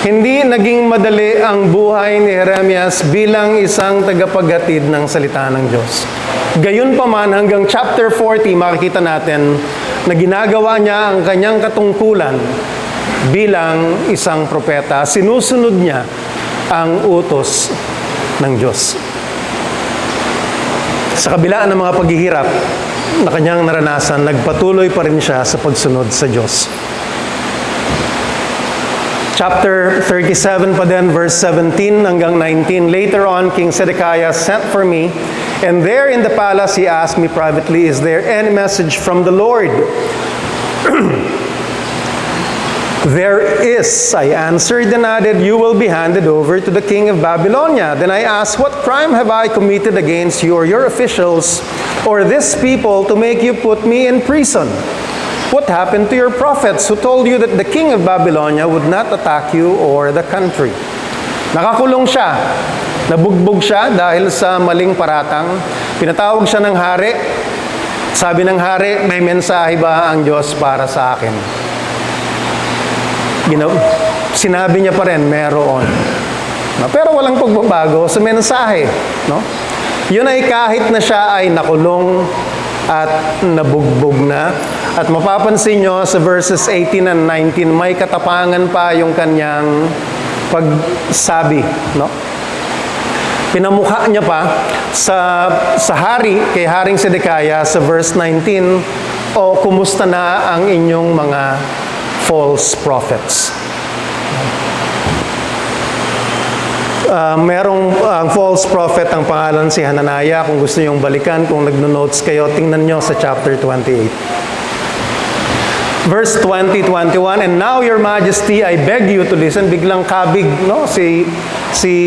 [SPEAKER 3] Hindi naging madali ang buhay ni Jeremias bilang isang tagapaghatid ng salita ng Diyos. Gayunpaman, hanggang chapter 40, makikita natin na ginagawa niya ang kanyang katungkulan bilang isang propeta. Sinusunod niya ang utos ng Diyos. Sa kabila ng mga paghihirap na kanyang naranasan, nagpatuloy pa rin siya sa pagsunod sa Diyos. Chapter 37 pa din, verse 17 hanggang 19. Later on, King Zedekiah sent for me, and there in the palace he asked me privately, is there any message from the Lord? There is, I answered and added, you will be handed over to the king of Babylonia. Then I asked, what crime have I committed against you or your officials or this people to make you put me in prison? What happened to your prophets who told you that the king of Babylonia would not attack you or the country? Nakakulong siya. Nabugbog siya dahil sa maling paratang. Pinatawag siya ng hari. Sabi ng hari, may mensahe ba ang Diyos para sa akin? Sinabi niya pa rin, meron. Pero walang pagbabago sa mensahe. No? Yun ay kahit na siya ay nakulong at nabugbog na. At mapapansin nyo sa verses 18 and 19, may katapangan pa yung kanyang pagsabi. No? Pinamukha niya pa sa hari, kay Haring Zedekiah, sa verse 19, o kumusta na ang inyong mga false prophets? Merong false prophet ang pangalan si Hananiah. Kung gusto nyong balikan, kung nagno-notes kayo, tingnan nyo sa chapter 28. Verse 20, 21, and now, Your Majesty, I beg you to listen. Biglang kabig, no? Si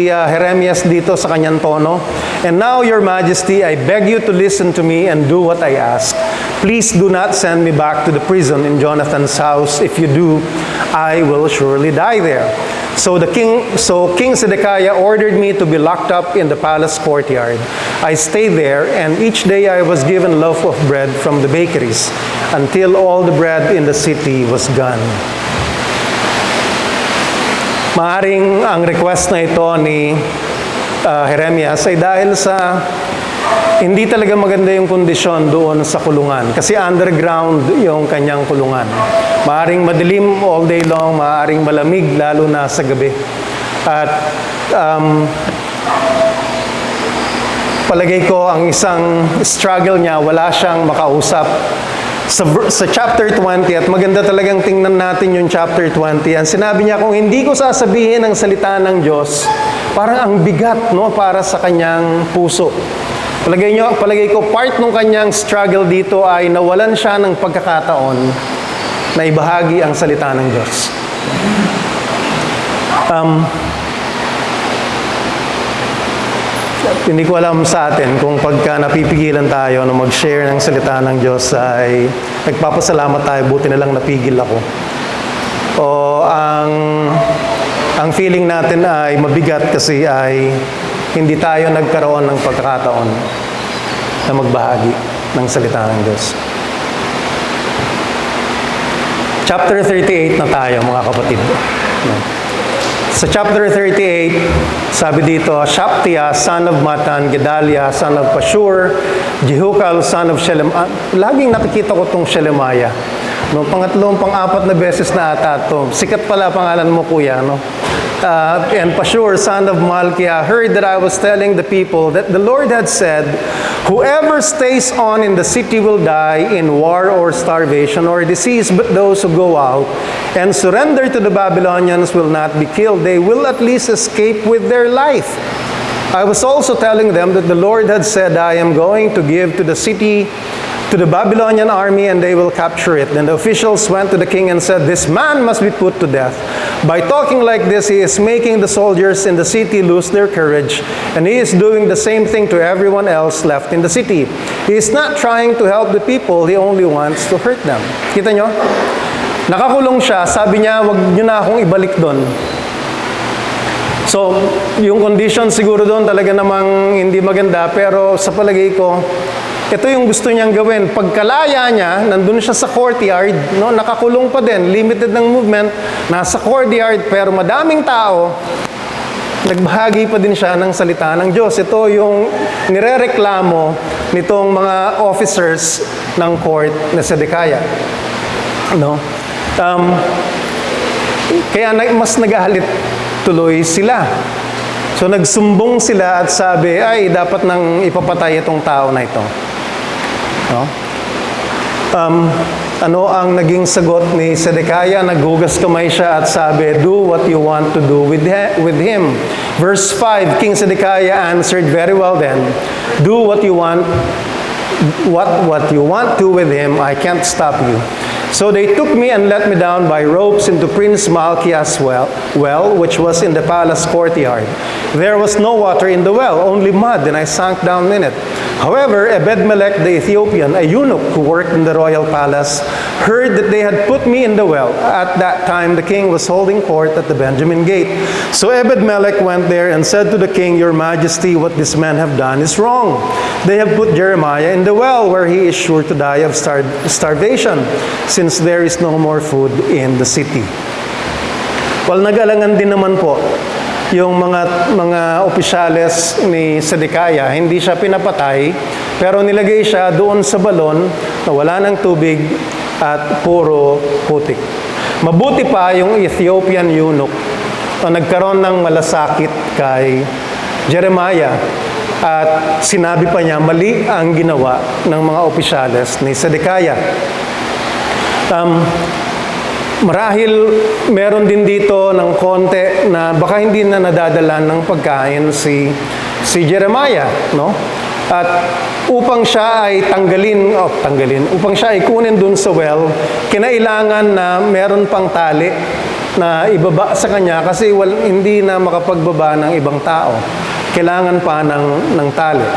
[SPEAKER 3] Jeremias dito sa kanyang tono. And now, Your Majesty, I beg you to listen to me and do what I ask. Please do not send me back to the prison in Jonathan's house. If you do, I will surely die there. So King Zedekiah ordered me to be locked up in the palace courtyard. I stayed there, and each day I was given a loaf of bread from the bakeries until all the bread in the city was gone. Maaring ang request na ito ni Jeremias ay dahil sa hindi talaga maganda yung kondisyon doon sa kulungan. Kasi underground yung kanyang kulungan. Maaring madilim all day long, maaring malamig lalo na sa gabi. At palagay ko ang isang struggle niya, wala siyang makausap. Sa chapter 20, at maganda talagang tingnan natin yung chapter 20, ang sinabi niya, kung hindi ko sasabihin ang salita ng Diyos, parang ang bigat, no, para sa kanyang puso. Palagay ko, part ng kanyang struggle dito ay nawalan siya ng pagkakataon na ibahagi ang salita ng Diyos. Hindi ko alam sa atin kung pagka napipigilan tayo na mag-share ng salita ng Diyos ay nagpapasalamat tayo, buti na lang napigil ako. o ang feeling natin ay mabigat kasi ay hindi tayo nagkaroon ng pagkakataon na magbahagi ng salita ng Diyos. Chapter 38 na tayo, mga kapatid. Sa chapter 38, sabi dito, Shaptia, son of Matan, Gedalia, son of Pashur, Jehukal, son of Shelemiah. Laging nakikita ko itong Shelemiah. No, pang-apat na beses na ata ito. Sikat pala pangalan mo, kuya. No? And Pashur, son of Malkiah, heard that I was telling the people that the Lord had said, whoever stays on in the city will die in war or starvation or disease, but those who go out and surrender to the Babylonians will not be killed. They will at least escape with their life. I was also telling them that the Lord had said, I am going to give to the city to the Babylonian army, and they will capture it. Then the officials went to the king and said, this man must be put to death. By talking like this, he is making the soldiers in the city lose their courage, and he is doing the same thing to everyone else left in the city. He is not trying to help the people, he only wants to hurt them. Kita nyo? Nakakulong siya, sabi niya, wag nyo na akong ibalik doon. So, yung condition siguro doon talaga namang hindi maganda, pero sa palagay ko, ito yung gusto niyang gawin. Pagkalaya niya, nandun siya sa courtyard, no? Nakakulong pa din, limited ng movement, nasa courtyard, pero madaming tao, nagbahagi pa din siya ng salita ng Diyos. Ito yung nirereklamo nitong mga officers ng court na Zedekiah. No? Kaya mas nagahalit tuloy sila. So nagsumbong sila at sabi, ay dapat nang ipapatay itong tao na ito. No? Ano ang naging sagot ni Zedekiah? Naghugas kamay siya at sabi, do what you want to do with him. Verse 5, King Zedekiah answered, very well then, do what you want to with him, I can't stop you. So they took me and let me down by ropes into Prince Malchiah's well, which was in the palace courtyard. There was no water in the well, only mud, and I sank down in it. However, Ebed-Melech the Ethiopian, a eunuch who worked in the royal palace, heard that they had put me in the well. At that time, the king was holding court at the Benjamin gate. So Ebed-Melech went there and said to the king, Your Majesty, what these men have done is wrong. They have put Jeremiah in the well, where he is sure to die of starvation, since there is no more food in the city. Well, nag-alangan din naman po yung mga opisyales ni Zedekiah. Hindi siya pinapatay, pero nilagay siya doon sa balon na wala ng tubig at puro putik. Mabuti pa yung Ethiopian eunuch na nagkaroon ng malasakit kay Jeremiah at sinabi pa niya mali ang ginawa ng mga opisyales ni Zedekiah. Marahil meron din dito ng konti na baka hindi na nadadala ng pagkain si Jeremiah, no? At upang siya ay upang siya ay kunin dun sa well, kinailangan na meron pang tali na ibaba sa kanya kasi hindi na makapagbaba ng ibang tao. Kailangan pa ng tali.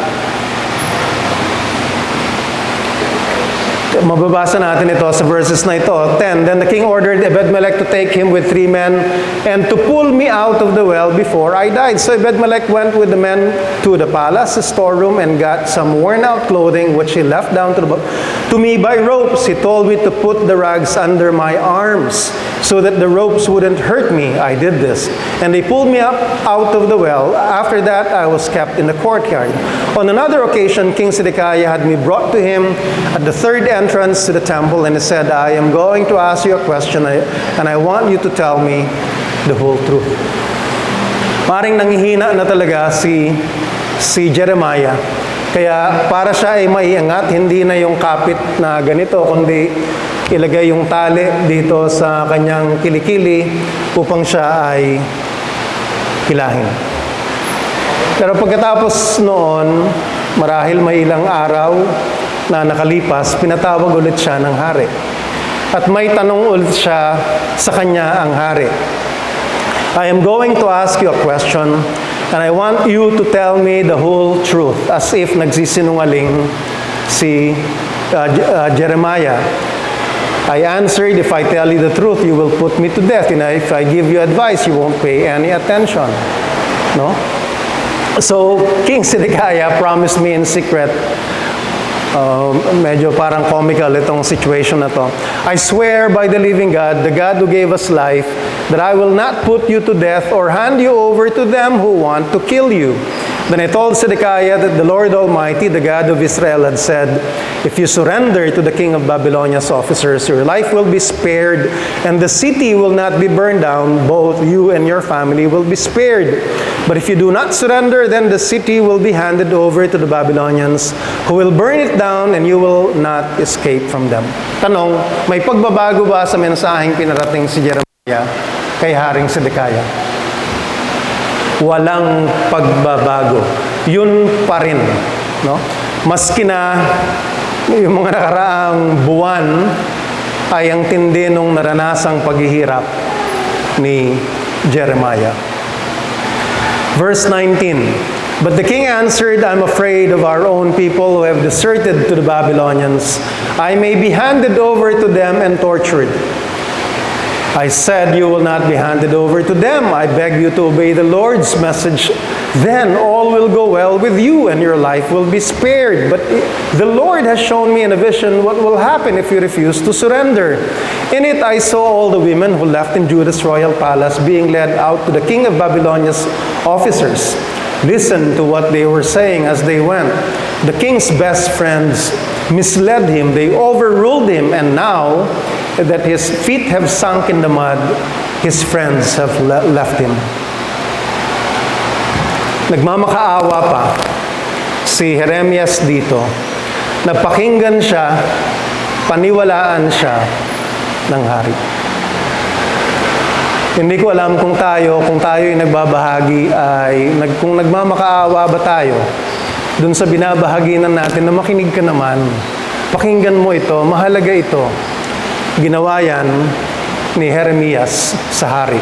[SPEAKER 3] Mababasa natin ito sa verses na ito. 10, Then the king ordered Ebed-Melech to take him with 3 men and to pull me out of the well before I died. So Ebed-Melech went with the men to the palace, the storeroom, and got some worn-out clothing which he left down to me by ropes. He told me to put the rags under my arms so that the ropes wouldn't hurt me. I did this. And they pulled me up out of the well. After that, I was kept in the courtyard. On another occasion, King Zedekiah had me brought to him at the third entrance to the temple, and he said, I am going to ask you a question, and I want you to tell me the whole truth. Maring nanghihina na talaga si Jeremiah. Kaya para siya ay maiangat, hindi na yung kapit na ganito, kundi ilagay yung tali dito sa kanyang kilikili upang siya ay hilahin. Pero pagkatapos noon, marahil may ilang araw na nakalipas, pinatawag ulit siya ng hari. At may tanong ulit siya sa kanya ang hari. I am going to ask you a question, and I want you to tell me the whole truth, as if nagsisinungaling si Jeremiah. I answered, if I tell you the truth, you will put me to death. And if I give you advice, you won't pay any attention. No? So, King Zedekiah promised me in secret, medyo parang comical itong situation na to. I swear by the living God, the God who gave us life, that I will not put you to death or hand you over to them who want to kill you. Then I told Zedekiah that the Lord Almighty, the God of Israel, had said, if you surrender to the king of Babylonia's officers, your life will be spared, and the city will not be burned down. Both you and your family will be spared. But if you do not surrender, then the city will be handed over to the Babylonians, who will burn it down, and you will not escape from them. Tanong, may pagbabago ba sa mensaheng pinarating si Jeremiah kay Haring Zedekiah? Walang pagbabago. Yun pa rin. No? Maski na yung mga nakaraang buwan ay ang tindi nung naranasang paghihirap ni Jeremiah. Verse 19, but the king answered, I'm afraid of our own people who have deserted to the Babylonians. I may be handed over to them and tortured. I said, you will not be handed over to them. I beg you to obey the Lord's message. Then all will go well with you and your life will be spared. But the Lord has shown me in a vision what will happen if you refuse to surrender. In it I saw all the women who left in Judah's royal palace being led out to the king of Babylonia's officers. Listen to what they were saying as they went. The king's best friends misled him. They overruled him, and now that his feet have sunk in the mud, his friends have left him. Nagmamakaawa pa si Jeremias dito. Napakinggan siya, paniwalaan siya ng hari. Hindi ko alam kung tayo ay nagbabahagi kung nagmamakaawa ba tayo dun sa binabahaginan natin na makinig ka naman. Pakinggan mo ito, mahalaga ito. Ginawa yan ni Jeremias sa hari.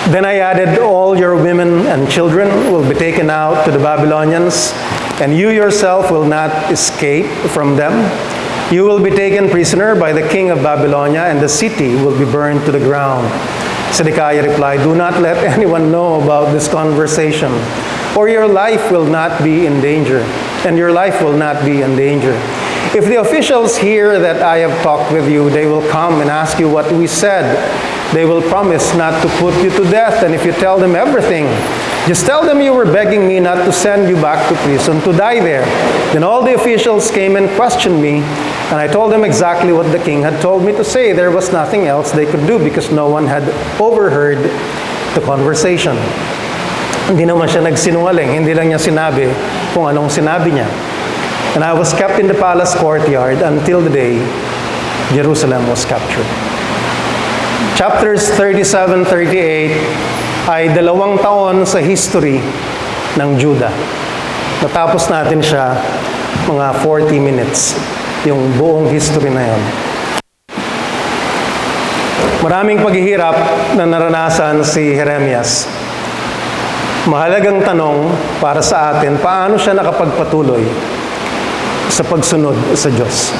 [SPEAKER 3] Then I added, all your women and children will be taken out to the Babylonians, and you yourself will not escape from them. You will be taken prisoner by the king of Babylonia, and the city will be burned to the ground. Zedekiah replied, do not let anyone know about this conversation, or your life will not be in danger, and your life will not be in danger. If the officials hear that I have talked with you, they will come and ask you what we said. They will promise not to put you to death, and if you tell them everything, just tell them you were begging me not to send you back to prison to die there. Then all the officials came and questioned me, and I told them exactly what the king had told me to say. There was nothing else they could do because no one had overheard the conversation. Hindi naman siya nagsinungaling, hindi lang niya sinabi kung anong sinabi niya. And I was kept in the palace courtyard until the day Jerusalem was captured. Chapters 37-38 ay 2 taon sa history ng Judah. Natapos natin siya mga 40 minutes, yung buong history na yon. Maraming paghihirap na naranasan si Jeremias. Mahalagang tanong para sa atin, paano siya nakapagpatuloy sa pagsunod sa Diyos?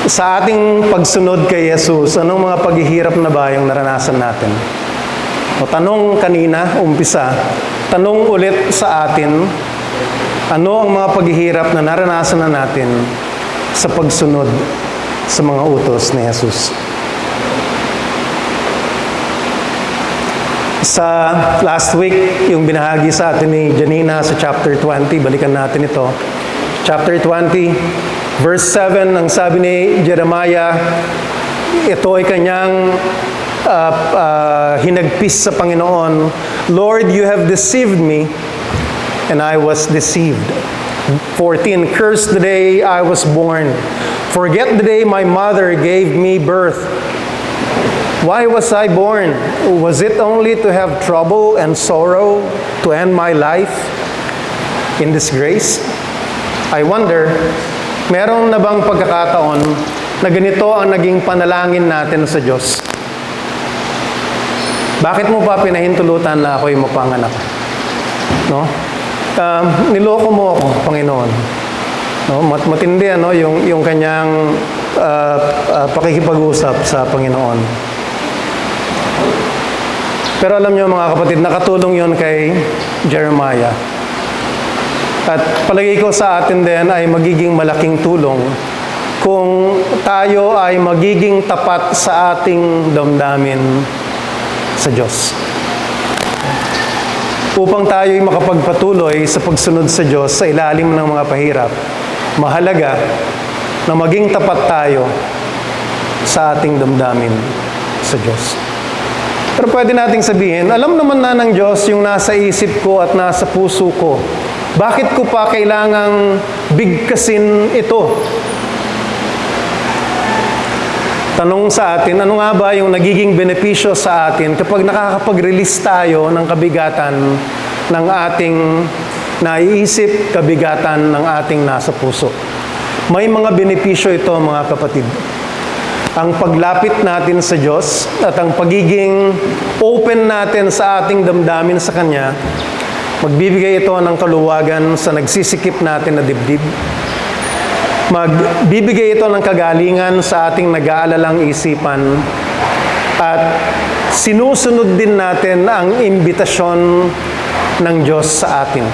[SPEAKER 3] Sa ating pagsunod kay Jesus, anong mga paghihirap na ba yung naranasan natin? O tanong kanina, umpisa, tanong ulit sa atin, ano ang mga paghihirap na naranasan na natin sa pagsunod sa mga utos ni Jesus? Sa last week, yung binahagi sa atin ni Janina sa chapter 20, balikan natin ito. Chapter 20, verse 7, ang sabi ni Jeremiah, ito ay kanyang hinagpis sa Panginoon, Lord, you have deceived me, and I was deceived. 14, curse the day I was born. Forget the day my mother gave me birth. Why was I born? Was it only to have trouble and sorrow, to end my life in disgrace? I wonder, meron na bang pagkakataon na ganito ang naging panalangin natin sa Diyos? Bakit mo pa pinahintulutan na ako'y mapanganak? no? Niloko mo ako, Panginoon. No, matindi ano yung kanyang pakikipag-usap sa Panginoon. Pero alam niyo mga kapatid, nakatulong yon kay Jeremiah. At palagi ko sa atin din ay magiging malaking tulong kung tayo ay magiging tapat sa ating damdamin sa Diyos. Upang tayo ay makapagpatuloy sa pagsunod sa Diyos sa ilalim ng mga pahirap, mahalaga na maging tapat tayo sa ating damdamin sa Diyos. Pero pwede nating sabihin, alam naman na ng Diyos yung nasa isip ko at nasa puso ko. Bakit ko pa kailangang bigkasin ito? Tanong sa atin, ano nga ba yung nagiging benepisyo sa atin kapag nakakapag-release tayo ng kabigatan ng ating naiisip, kabigatan ng ating nasa puso? May mga benepisyo ito mga kapatid. Ang paglapit natin sa Diyos at ang pagiging open natin sa ating damdamin sa Kanya, magbibigay ito ng kaluwagan sa nagsisikip natin na dibdib. Magbibigay ito ng kagalingan sa ating nag-aalalang isipan. At sinusunod din natin ang imbitasyon ng Diyos sa atin.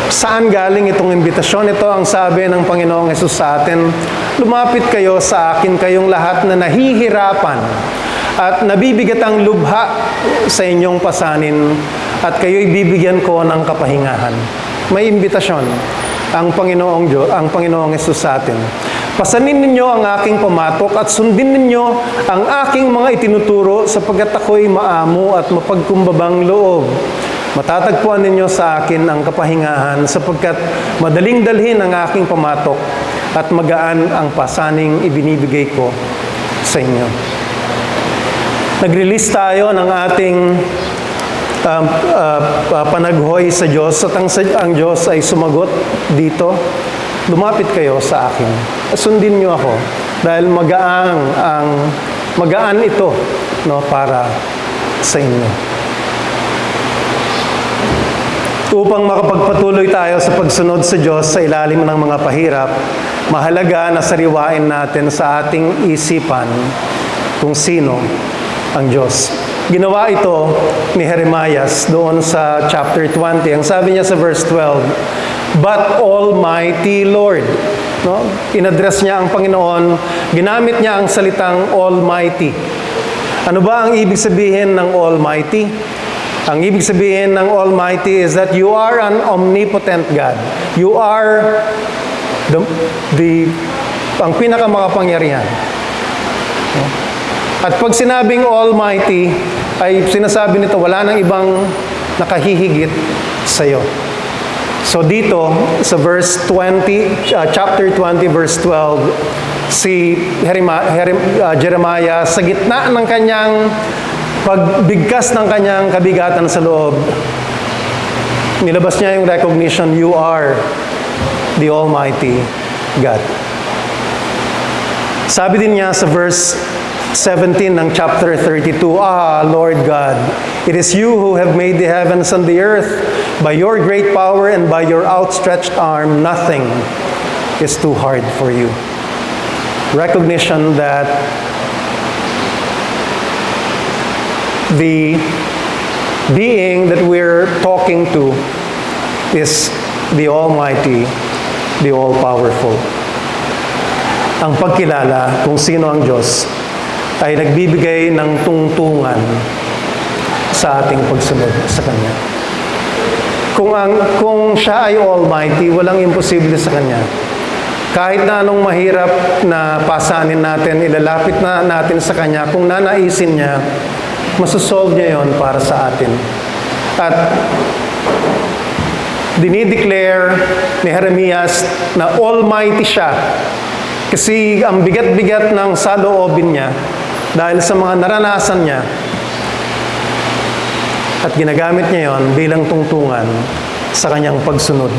[SPEAKER 3] Saan galing itong imbitasyon? Ito ang sabi ng Panginoong Hesus sa atin, lumapit kayo sa akin, kayong lahat na nahihirapan at nabibigat ang lubha sa inyong pasanin, at kayo'y bibigyan ko ng kapahingahan. May imbitasyon ang Panginoong Hesus sa atin. Pasanin ninyo ang aking pamatok at sundin ninyo ang aking mga itinuturo, sapagkat ako'y maamo at mapagkumbabang loob. Matatagpuan ninyo sa akin ang kapahingahan, sapagkat madaling dalhin ang aking pamatok at magaan ang pasaning ibinibigay ko sa inyo. Nag-release tayo ng ating panaghoy sa Diyos, at ang Diyos ay sumagot dito, lumapit kayo sa akin. Sundin niyo ako dahil magaan ito, no, para sa inyo. Upang makapagpatuloy tayo sa pagsunod sa Diyos sa ilalim ng mga pahirap, mahalaga na sariwain natin sa ating isipan kung sino ang Diyos. Ginawa ito ni Jeremiah doon sa chapter 20. Ang sabi niya sa verse 12, "But Almighty Lord." No? Inaddress niya ang Panginoon, ginamit niya ang salitang Almighty. Ano ba ang ibig sabihin ng Almighty? Ang ibig sabihin ng Almighty is that you are an omnipotent God. You are ang pinakamakapangyarihan. At pag sinabing Almighty, ay sinasabi nito, wala nang ibang nakahihigit sa iyo. So dito, sa verse 20, chapter 20, verse 12, si Jeremiah, sa gitna ng kanyang pagbigkas ng kanyang kabigatan sa loob, nilabas niya yung recognition, you are the Almighty God. Sabi din niya sa verse 17 ng chapter 32, "Ah, Lord God, it is you who have made the heavens and the earth. By your great power and by your outstretched arm, nothing is too hard for you." Recognition that the being that we're talking to is the Almighty, the All-Powerful. Ang pagkilala kung sino ang Diyos ay nagbibigay ng tungtungan sa ating pagsunod sa Kanya. Kung Siya ay Almighty, walang imposible sa Kanya. Kahit na anong mahirap na pasanin natin, ilalapit na natin sa Kanya, kung nanaisin Niya, masosolve niya yon para sa atin. At dinideclare ni Jeremiah na Almighty siya. Kasi ang bigat-bigat ng saloobin niya dahil sa mga naranasan niya. At ginagamit niya yon bilang tungtungan sa kanyang pagsunod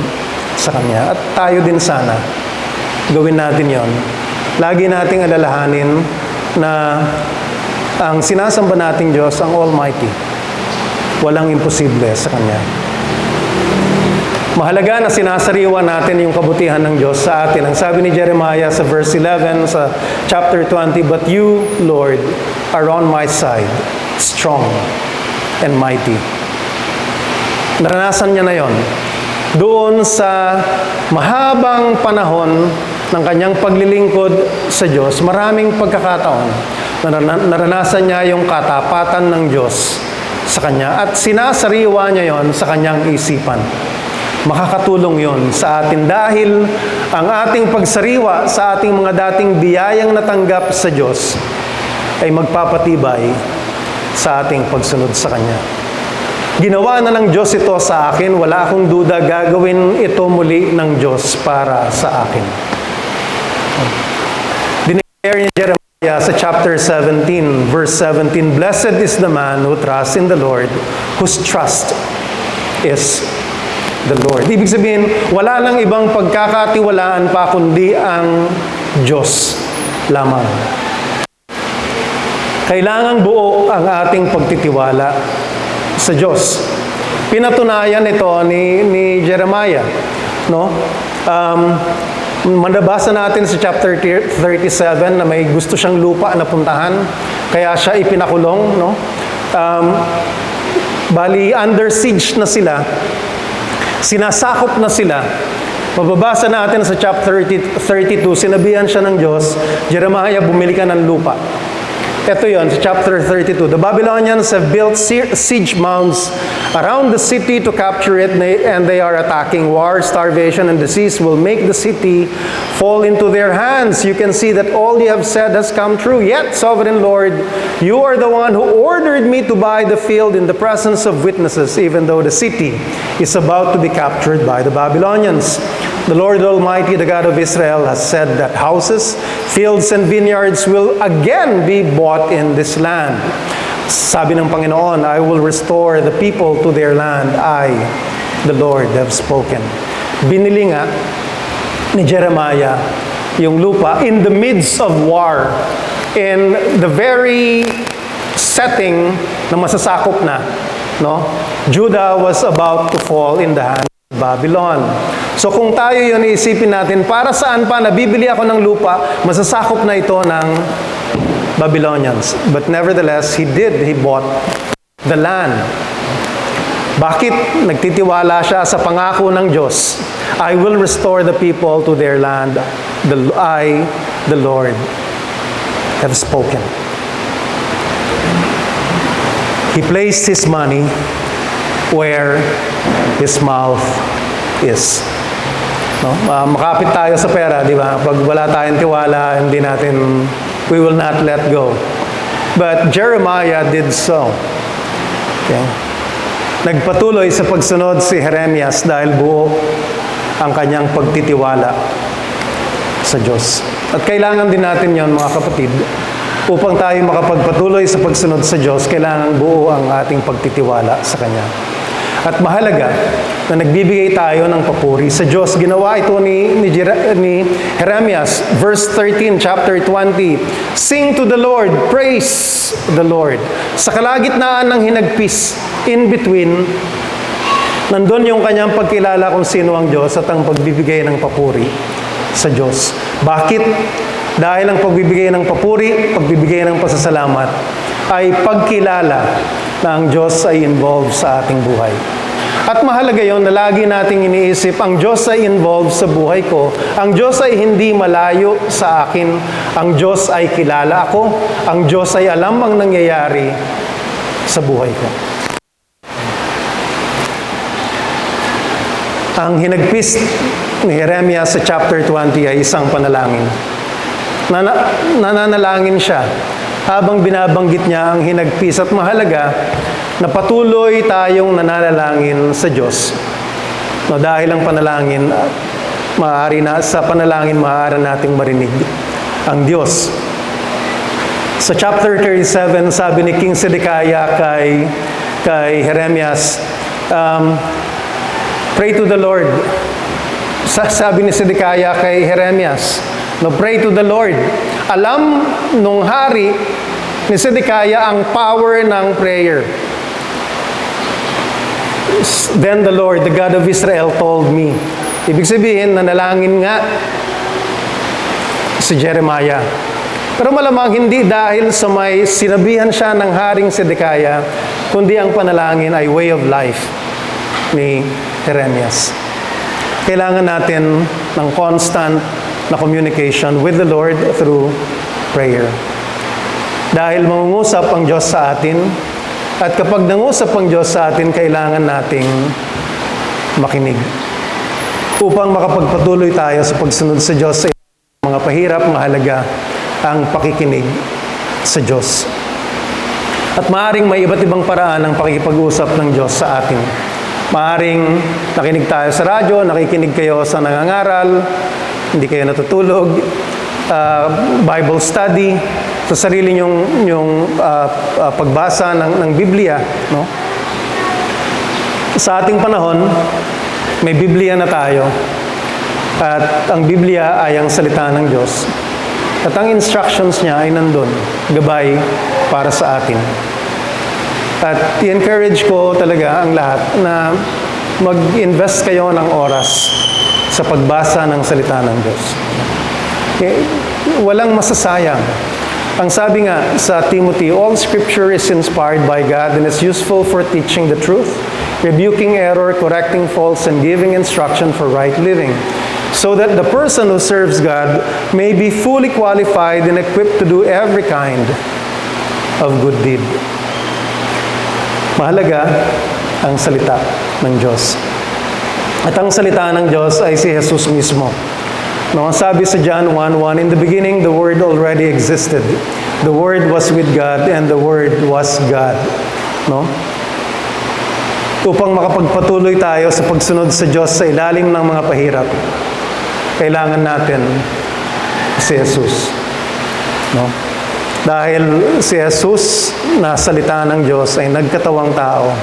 [SPEAKER 3] sa Kanya. At tayo din sana, gawin natin yon. Lagi nating alalahanin na ang sinasamba nating Diyos, ang Almighty. walang imposible sa Kanya. Mahalaga na sinasariwa natin yung kabutihan ng Diyos sa atin. Ang sabi ni Jeremiah sa verse 11 sa chapter 20, "But you, Lord, are on my side, strong and mighty." Naranasan niya na yon. Doon sa mahabang panahon ng kanyang paglilingkod sa Diyos, maraming pagkakataon naranasan niya yung katapatan ng Diyos sa kanya at sinasariwa niya yon sa kanyang isipan. Makakatulong yon sa atin dahil ang ating pagsariwa sa ating mga dating biyayang natanggap sa Diyos ay magpapatibay sa ating pagsunod sa Kanya. Ginawa na ng Diyos ito sa akin, wala akong duda gagawin ito muli ng Diyos para sa akin. Dineclare ni Jeremiah sa chapter 17, verse 17, "Blessed is the man who trusts in the Lord, whose trust is the Lord." Ibig sabihin, wala nang ibang pagkakatiwalaan pa kundi ang Diyos lamang. Kailangang buo ang ating pagtitiwala sa Diyos. Pinatunayan ito ni Jeremiah, no? Manabasa natin sa chapter 37 na may gusto siyang lupa na puntahan, kaya siya ipinakulong, no? Bali, under siege na sila, sinasakop na sila. Mababasa natin sa chapter 32, sinabihan siya ng Diyos, "Jeremiah, bumili ka ng lupa." Ito yon sa chapter 32. "The Babylonians have built siege mounds around the city to capture it, and they are attacking. War, starvation, and disease will make the city fall into their hands. You can see that all you have said has come true. Yet, Sovereign Lord, you are the one who ordered me to buy the field in the presence of witnesses, even though the city is about to be captured by the Babylonians. The Lord Almighty, the God of Israel, has said that houses, fields, and vineyards will again be bought in this land." Sabi ng Panginoon, "I will restore the people to their land. I, the Lord, have spoken." Binili nga ni Jeremiah yung lupa in the midst of war, in the very setting na masasakop na, no? Judah was about to fall in the hand of Babylon. So kung tayo yun, iisipin natin, para saan pa nabibili ako ng lupa, masasakop na ito ng Babylonians. But nevertheless, he bought the land. Bakit? Nagtitiwala siya sa pangako ng Diyos. "I will restore the people to their land. I, the Lord, have spoken." He placed his money where his mouth is. No? Makapit tayo sa pera, di ba? Pag wala tayong tiwala, we will not let go. But Jeremiah did so. Okay? Nagpatuloy sa pagsunod si Jeremias dahil buo ang kanyang pagtitiwala sa Diyos. At kailangan din natin yon, mga kapatid. Upang tayo makapagpatuloy sa pagsunod sa Diyos, kailangan buo ang ating pagtitiwala sa Kanya. At mahalaga na nagbibigay tayo ng papuri sa Diyos. Ginawa ito ni Jeremias, verse 13, chapter 20. "Sing to the Lord, praise the Lord." Sa kalagitnaan ng hinagpis, in between, nandun yung kanyang pagkilala kung sino ang Diyos at ang pagbibigay ng papuri sa Diyos. Bakit? Dahil ang pagbibigay ng papuri, pagbibigay ng pasasalamat, ay pagkilala na ang Diyos ay involved sa ating buhay. At mahalaga yon na lagi nating iniisip, ang Diyos ay involved sa buhay ko. Ang Diyos ay hindi malayo sa akin. Ang Diyos ay kilala ako. Ang Diyos ay alam ang nangyayari sa buhay ko. Ang hinagpis ni Jeremias sa chapter 20 ay isang panalangin. Nananalangin siya habang binabanggit niya ang hinagpis, at mahalaga na patuloy tayong nananalangin sa Diyos. No, dahil ang panalangin, sa panalangin maaari nating marinig ang Diyos. Sa chapter 37, sabi ni King Zedekiah kay Jeremias, "Pray to the Lord." Sabi ni Zedekiah kay Jeremias, pray to the Lord. Alam nung hari ni Zedekiah ang power ng prayer. Then the Lord, the God of Israel, told me. Ibig sabihin, nanalangin nga si Jeremiah. Pero malamang hindi dahil sa may sinabihan siya ng Haring Sedekaya, kundi ang panalangin ay way of life ni Jeremias. Kailangan natin ng constant na communication with the Lord through prayer. Dahil mangungusap ang Diyos sa atin, at kapag nangusap ang Diyos sa atin, kailangan nating makinig. Upang makapagpatuloy tayo sa pagsunod sa Diyos sa mga pahirap, mahalaga ang pakikinig sa Diyos. At maaaring may iba't ibang paraan ng pakikipag-usap ng Diyos sa atin. Maaaring nakinig tayo sa radyo, nakikinig kayo sa nangangaral, hindi kayo natutulog, Bible study, sa sarili nyong pagbasa ng Biblia. No? Sa ating panahon, may Biblia na tayo. At ang Biblia ay ang salita ng Diyos. At ang instructions niya ay nandun, gabay para sa atin. At i-encourage ko talaga ang lahat na mag-invest kayo ng oras sa pagbasa ng salita ng Diyos. Walang masasayang. Ang sabi nga sa Timothy, all Scripture is inspired by God and is useful for teaching the truth, rebuking error, correcting faults, and giving instruction for right living, so that the person who serves God may be fully qualified and equipped to do every kind of good deed. Mahalaga ang salita ng Diyos. At ang salita ng Diyos ay si Jesus mismo. No, ang sabi sa John 1:1, in the beginning, the Word already existed. The Word was with God, and the Word was God. No? Upang makapagpatuloy tayo sa pagsunod sa Diyos sa ilalim ng mga pahirap, kailangan natin si Jesus. No? Dahil si Jesus na salita ng Diyos ay nagkatawang tao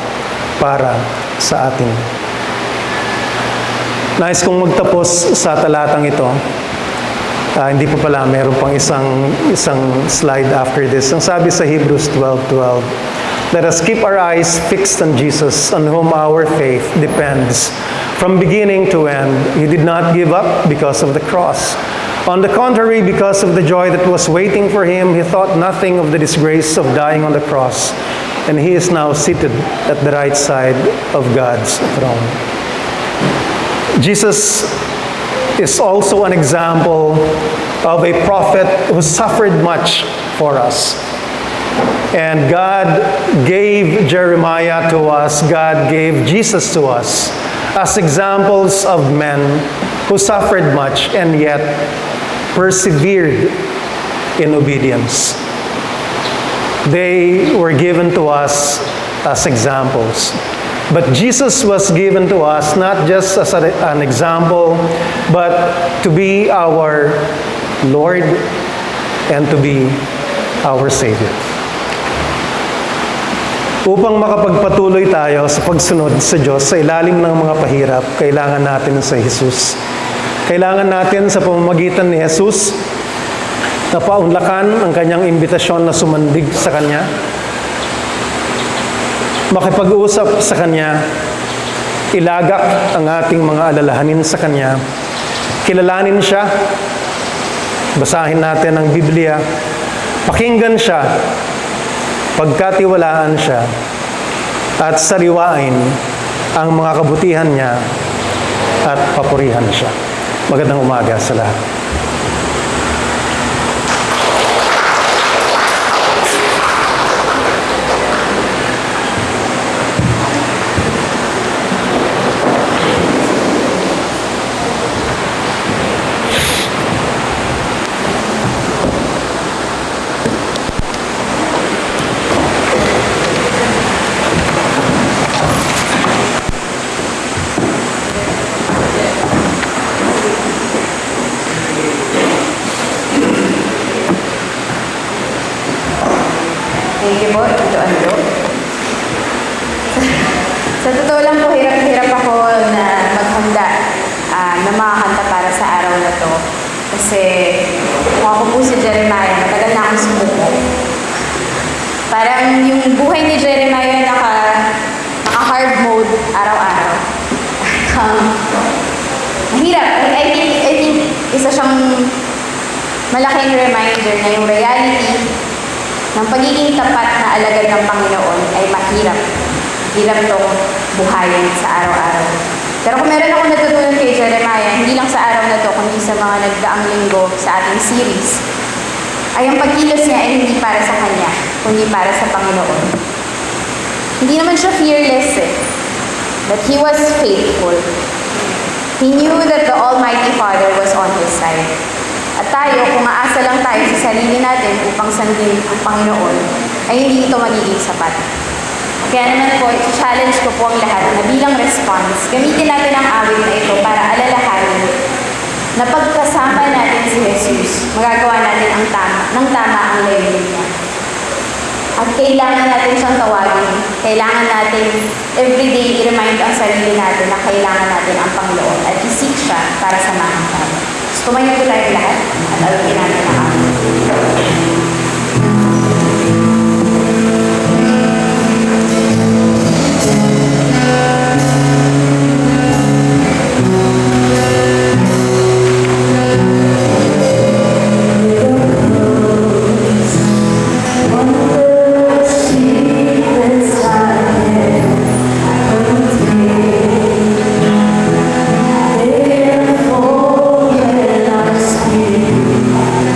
[SPEAKER 3] para sa atin. Nais kong magtapos sa talatang ito. Hindi pa pala, meron pang isang slide after this. Ang sabi sa Hebrews 12:12, let us keep our eyes fixed on Jesus, on whom our faith depends. From beginning to end, He did not give up because of the cross. On the contrary, because of the joy that was waiting for Him, He thought nothing of the disgrace of dying on the cross. And He is now seated at the right side of God's throne. Jesus is also an example of a prophet who suffered much for us. And God gave Jeremiah to us, God gave Jesus to us as examples of men who suffered much and yet persevered in obedience. They were given to us as examples. But Jesus was given to us not just as an example, but to be our Lord and to be our Savior. Upang makapagpatuloy tayo sa pagsunod sa Diyos sa ilalim ng mga pahirap, kailangan natin sa Jesus. Kailangan natin sa pamamagitan ni Jesus na paunlakan ang kanyang imbitasyon na sumandig sa Kanya, makipag-usap sa Kanya, ilagak ang ating mga alalahanin sa Kanya, kilalanin Siya, basahin natin ang Biblia, pakinggan Siya, pagkatiwalaan Siya, at sariwain ang mga kabutihan Niya at papurihan Siya. Magandang umaga sa lahat.
[SPEAKER 1] Thank you po, Tito Ando. Sa totoo lang po, hirap na hirap ako na maghanda ng mga kanta para sa araw na to. Kasi kung ako po si Jeremiah, matagal na akong sumuko. Parang yung buhay ni Jeremiah naka-hard mode, araw Mahirap. I think isa siyang malaking reminder na yung reality ng pagiging tapat na alagad ng Panginoon ay mahirap. Hirap itong buhayin sa araw-araw. Pero kung meron akong natutunan kay Jeremiah, hindi lang sa araw na to, kundi sa mga nagdaang linggo sa ating series, ay ang pagkilos niya ay hindi para sa Kanya, kundi para sa Panginoon. Hindi naman siya fearless but he was faithful. He knew that the Almighty Father was on his side. At tayo, kung aasa lang tayo sa sarili natin upang sandin ang Panginoon, ay hindi ito magiging sapat. Kaya naman po, challenge ko po ang lahat na bilang response, gamitin natin ang awit na ito para alalahanin na pagkasama natin si Jesus, magagawa natin ng tama ang layunin niya. At kailangan natin siyang tawagin. Kailangan natin everyday i-remind ang sarili natin na kailangan natin ang Panginoon at isik siya para samahan tayo. So, tumayo po tayo lahat at alutin natin ang awit.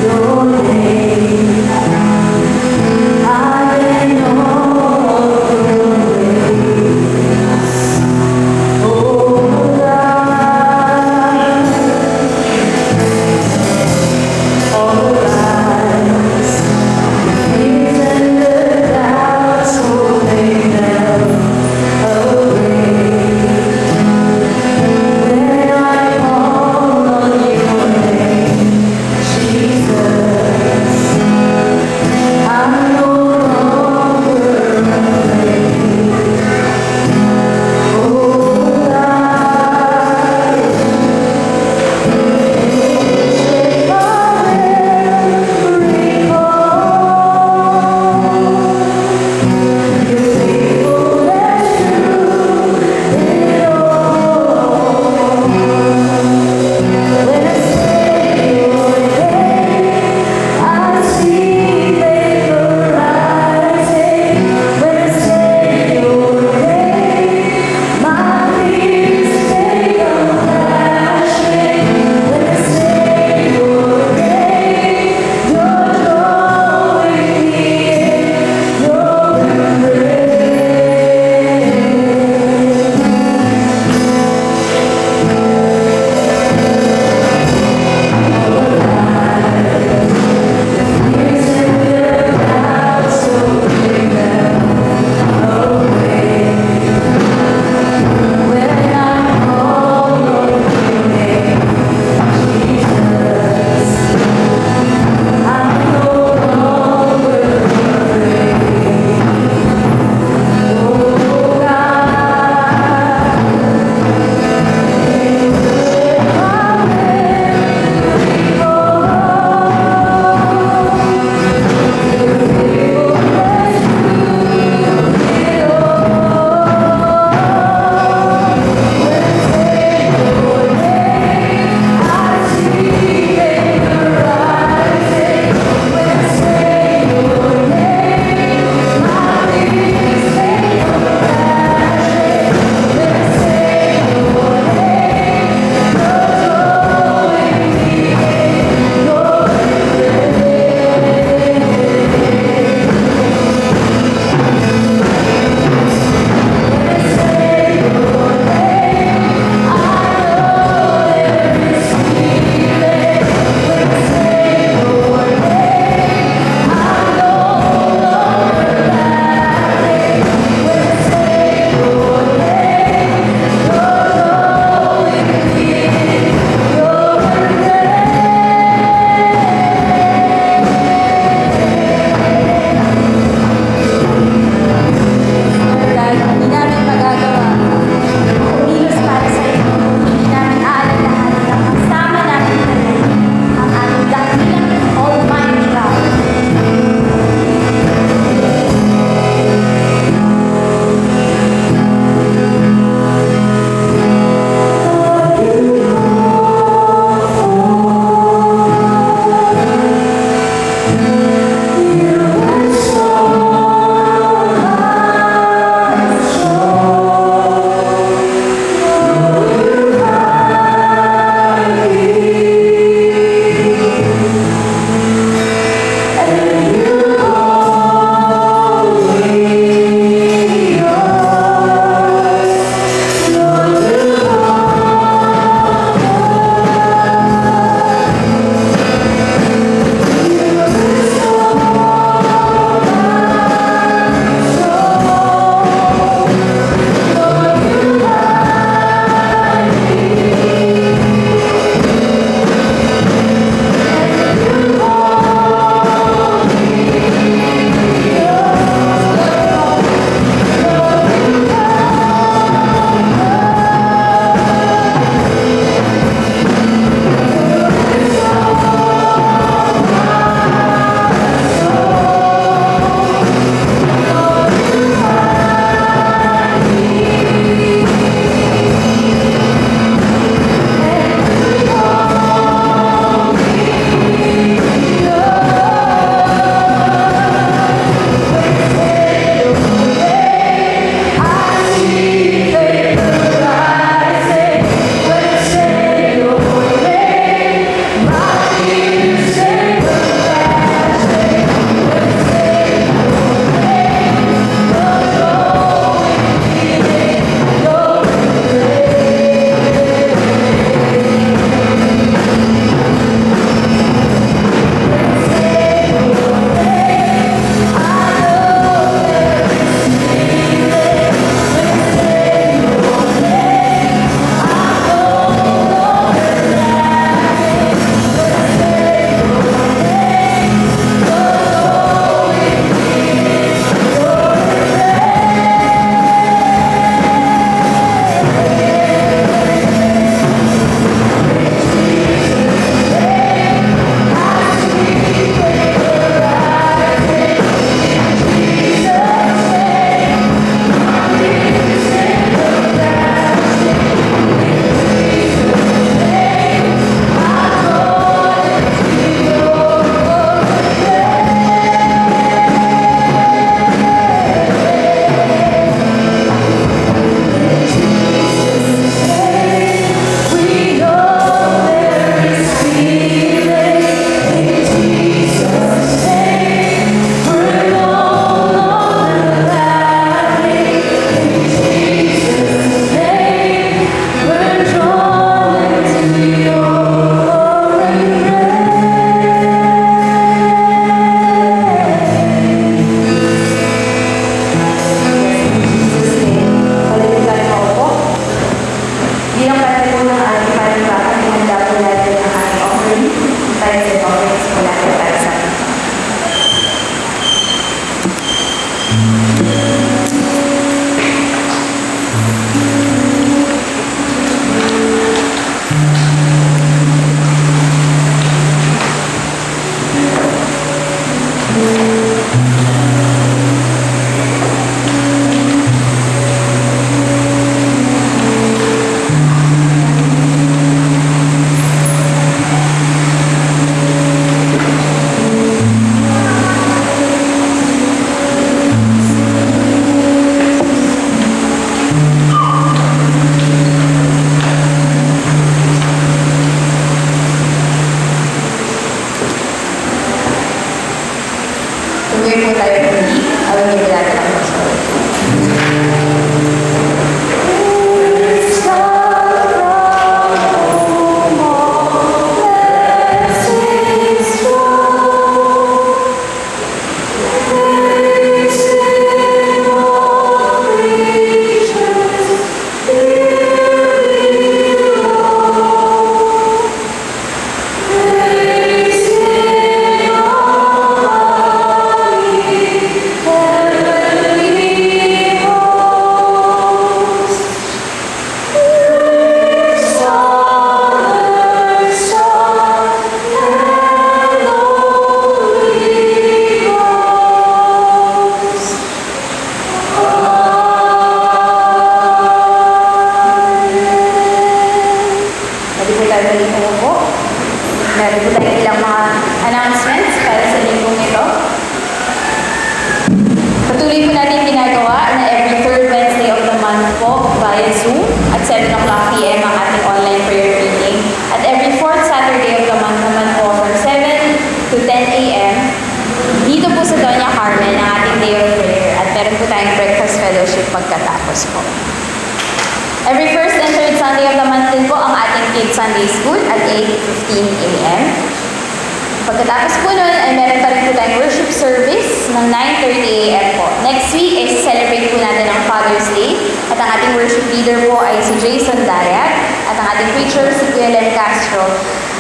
[SPEAKER 4] Your
[SPEAKER 1] Kids Sunday School at 8:15 a.m. Pagkatapos po nun, ay meron pa rin po tayong worship service ng 9:30 a.m. po. Next week ay celebrate po natin ang Father's Day at ang ating worship leader po ay si Jason Dariat at ang ating preacher si Kuya Len Castro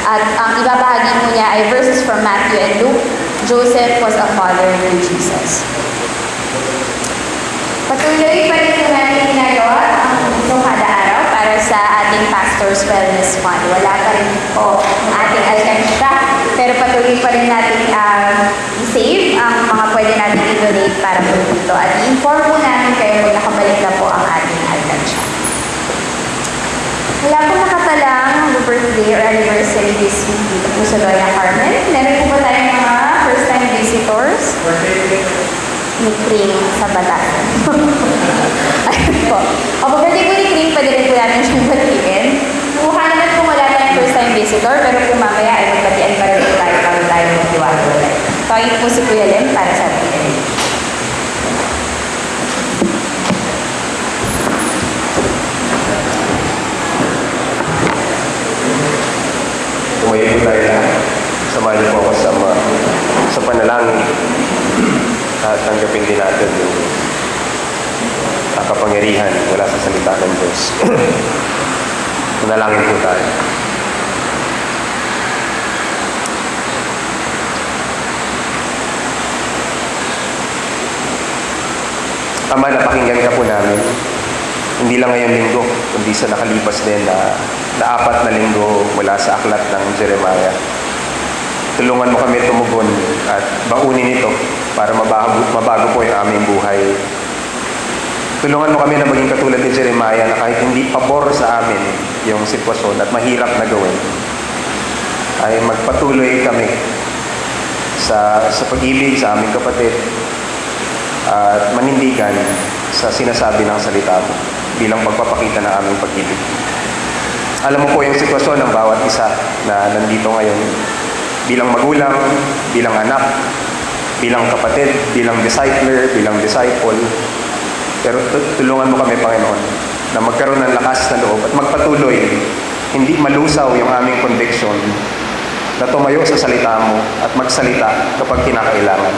[SPEAKER 1] at ang ibabahagi po niya ay verses from Matthew and Luke. Joseph was a father to Jesus. Patuloy pa rin po natin ginagawa ang itong kada araw para sa ating Pastor's Wellness Fund. Wala pa rin po ang ating alkansya, pero patuloy pa rin natin i-save ang mga pwede natin i-donate para po dito. At i-inform po namin kayo kung nakabalik na po ang ating alkansya. Wala po nakatalang birthday or anniversary this week dito po sa Loya Carmen. Meron po ba tayong mga first-time visitors? Ni Cream sa Batasan. Ayun po. O, birthday po ni Cream, pwede rin po natin siyang batiin. Mukha naman po wala tayong first-time visitor, pero po mamaya ay magbatian pa rin po tayo bago tayo mag-iwago ulit. Tawagin po si Kuya Lem para sa atin.
[SPEAKER 4] Tumayo po tayo na. Samahan niyo po ako sa panalangin. At tanggapin din natin yung kapangyarihan mula sa salita ng Diyos. Manalangin po tayo. Ama, napakinggan ka po namin. Hindi lang ngayong linggo, kundi sa nakalipas din na 4 na linggo mula sa aklat ng Jeremiah. Tulungan mo kami tumugon at baunin ito para mabago po yung aming buhay. Tulungan mo kami na maging katulad ni Jeremiah na kahit hindi pabor sa amin yung sitwasyon at mahirap na gawin, ay magpatuloy kami sa pag-ibig sa aming kapatid at manindigan sa sinasabi ng salita mo bilang pagpapakita ng aming pag-ibig. Alam mo po yung sitwasyon ng bawat isa na nandito ngayon bilang magulang, bilang anak, bilang kapatid, bilang discipler, bilang disciple. Pero tulungan mo kami, Panginoon, na magkaroon ng lakas na loob at magpatuloy, hindi malusaw yung aming conviction na tumayo sa salita mo at magsalita kapag kinakailangan.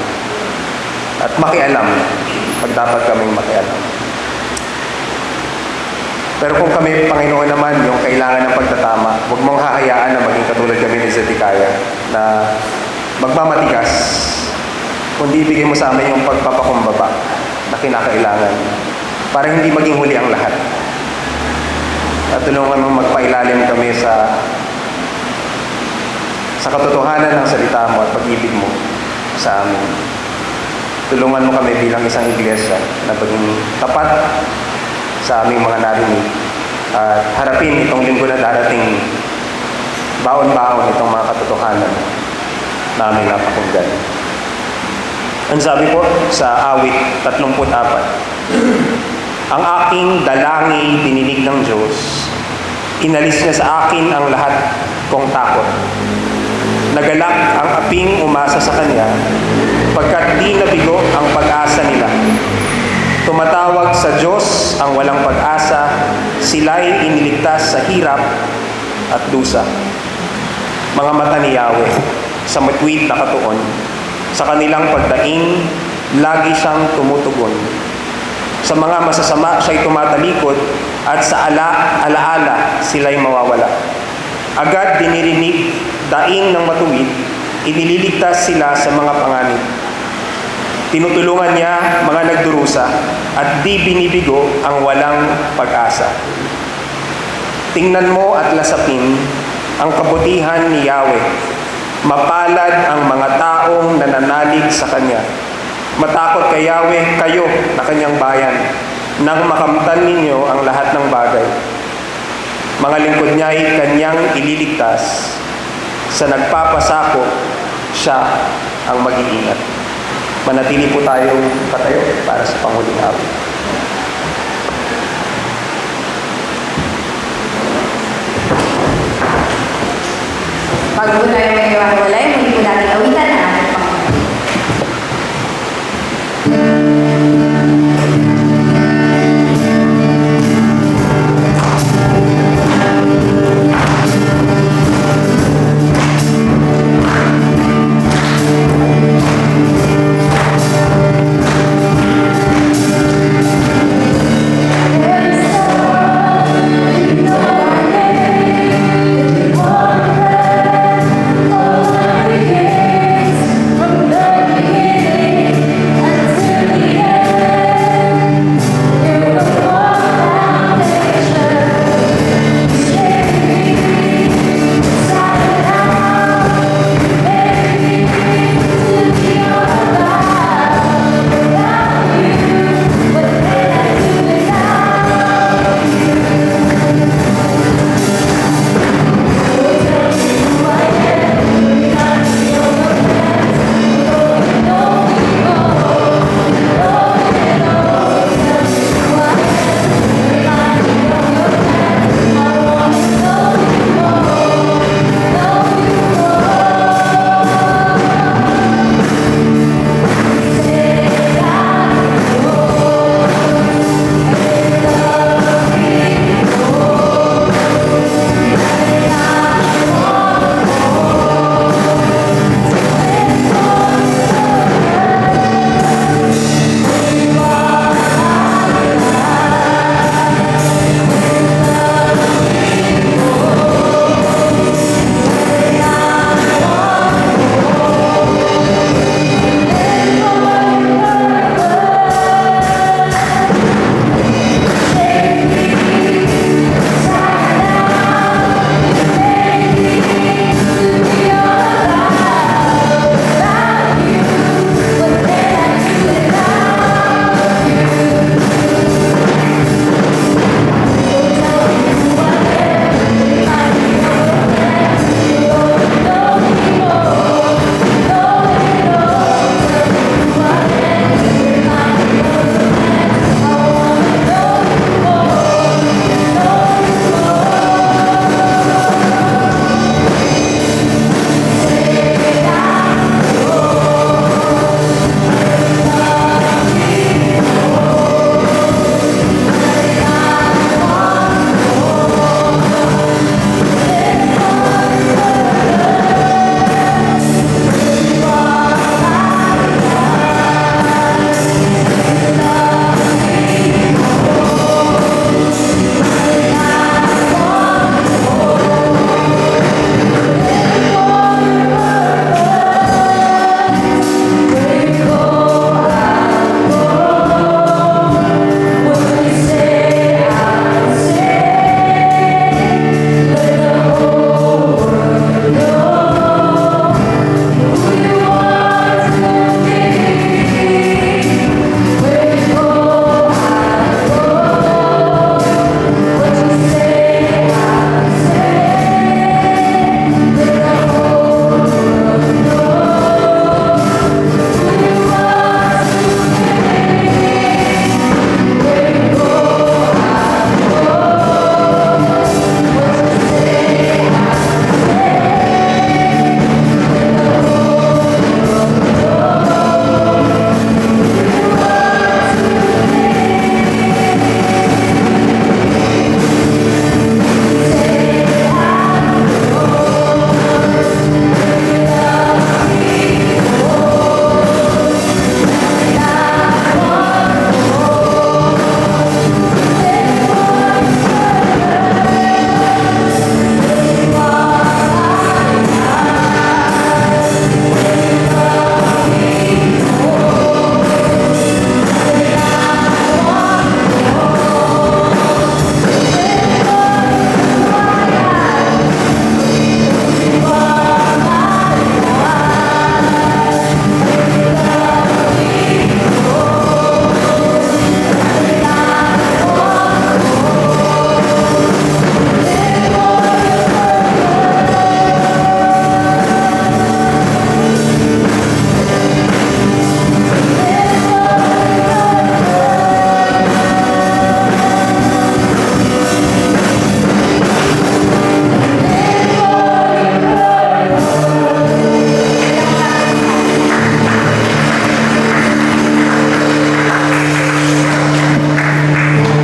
[SPEAKER 4] At makialam pag dapat kaming makialam. Pero kung kami, Panginoon naman, yung kailangan ng pagtatama, huwag mong hahayaan na maging katulad kami ni Zedekiah na magmamatigas, kundi ibigay mo sa amin yung pagpapakumbaba na kinakailangan para hindi maging huli ang lahat. At tulungan mo magpailalim kami sa katotohanan ng salita mo at pag-ibig mo sa amin. Tulungan mo kami bilang isang iglesia na maging tapat sa aming mga narinig at harapin itong linggo na darating baon-baon itong mga katotohanan na aming napakinggan. Ang sabi po sa awit 34, ang aking dalangin dininig ng Diyos, inalis niya sa akin ang lahat kong takot. Nagalak ang aping umasa sa Kanya, pagkat di nabigo ang pag-asa nila. Tumatawag sa Diyos ang walang pag-asa, sila'y iniligtas sa hirap at dusa. Mga mata ni Yahweh, sa matwid na katuon, sa kanilang pagdaing, lagi siyang tumutugon. Sa mga masasama siya'y tumatalikod, at sa alaala sila'y mawawala. Agad dinirinig, daing ng matuwid, inililigtas sila sa mga panganib. Tinutulungan niya mga nagdurusa at di binibigo ang walang pag-asa. Tingnan mo at lasapin ang kabutihan ni Yahweh. Mapalad ang mga taong nananalig sa Kanya. Matakot kay Yahweh kayo na Kanyang bayan nang makamtan ninyo ang lahat ng bagay. Mga lingkod niya ay Kanyang ililigtas. Sa nagpapasako, siya ang mag-iingat. Manatili po tayong patayo para sa panghuling awit.
[SPEAKER 1] Bago tayo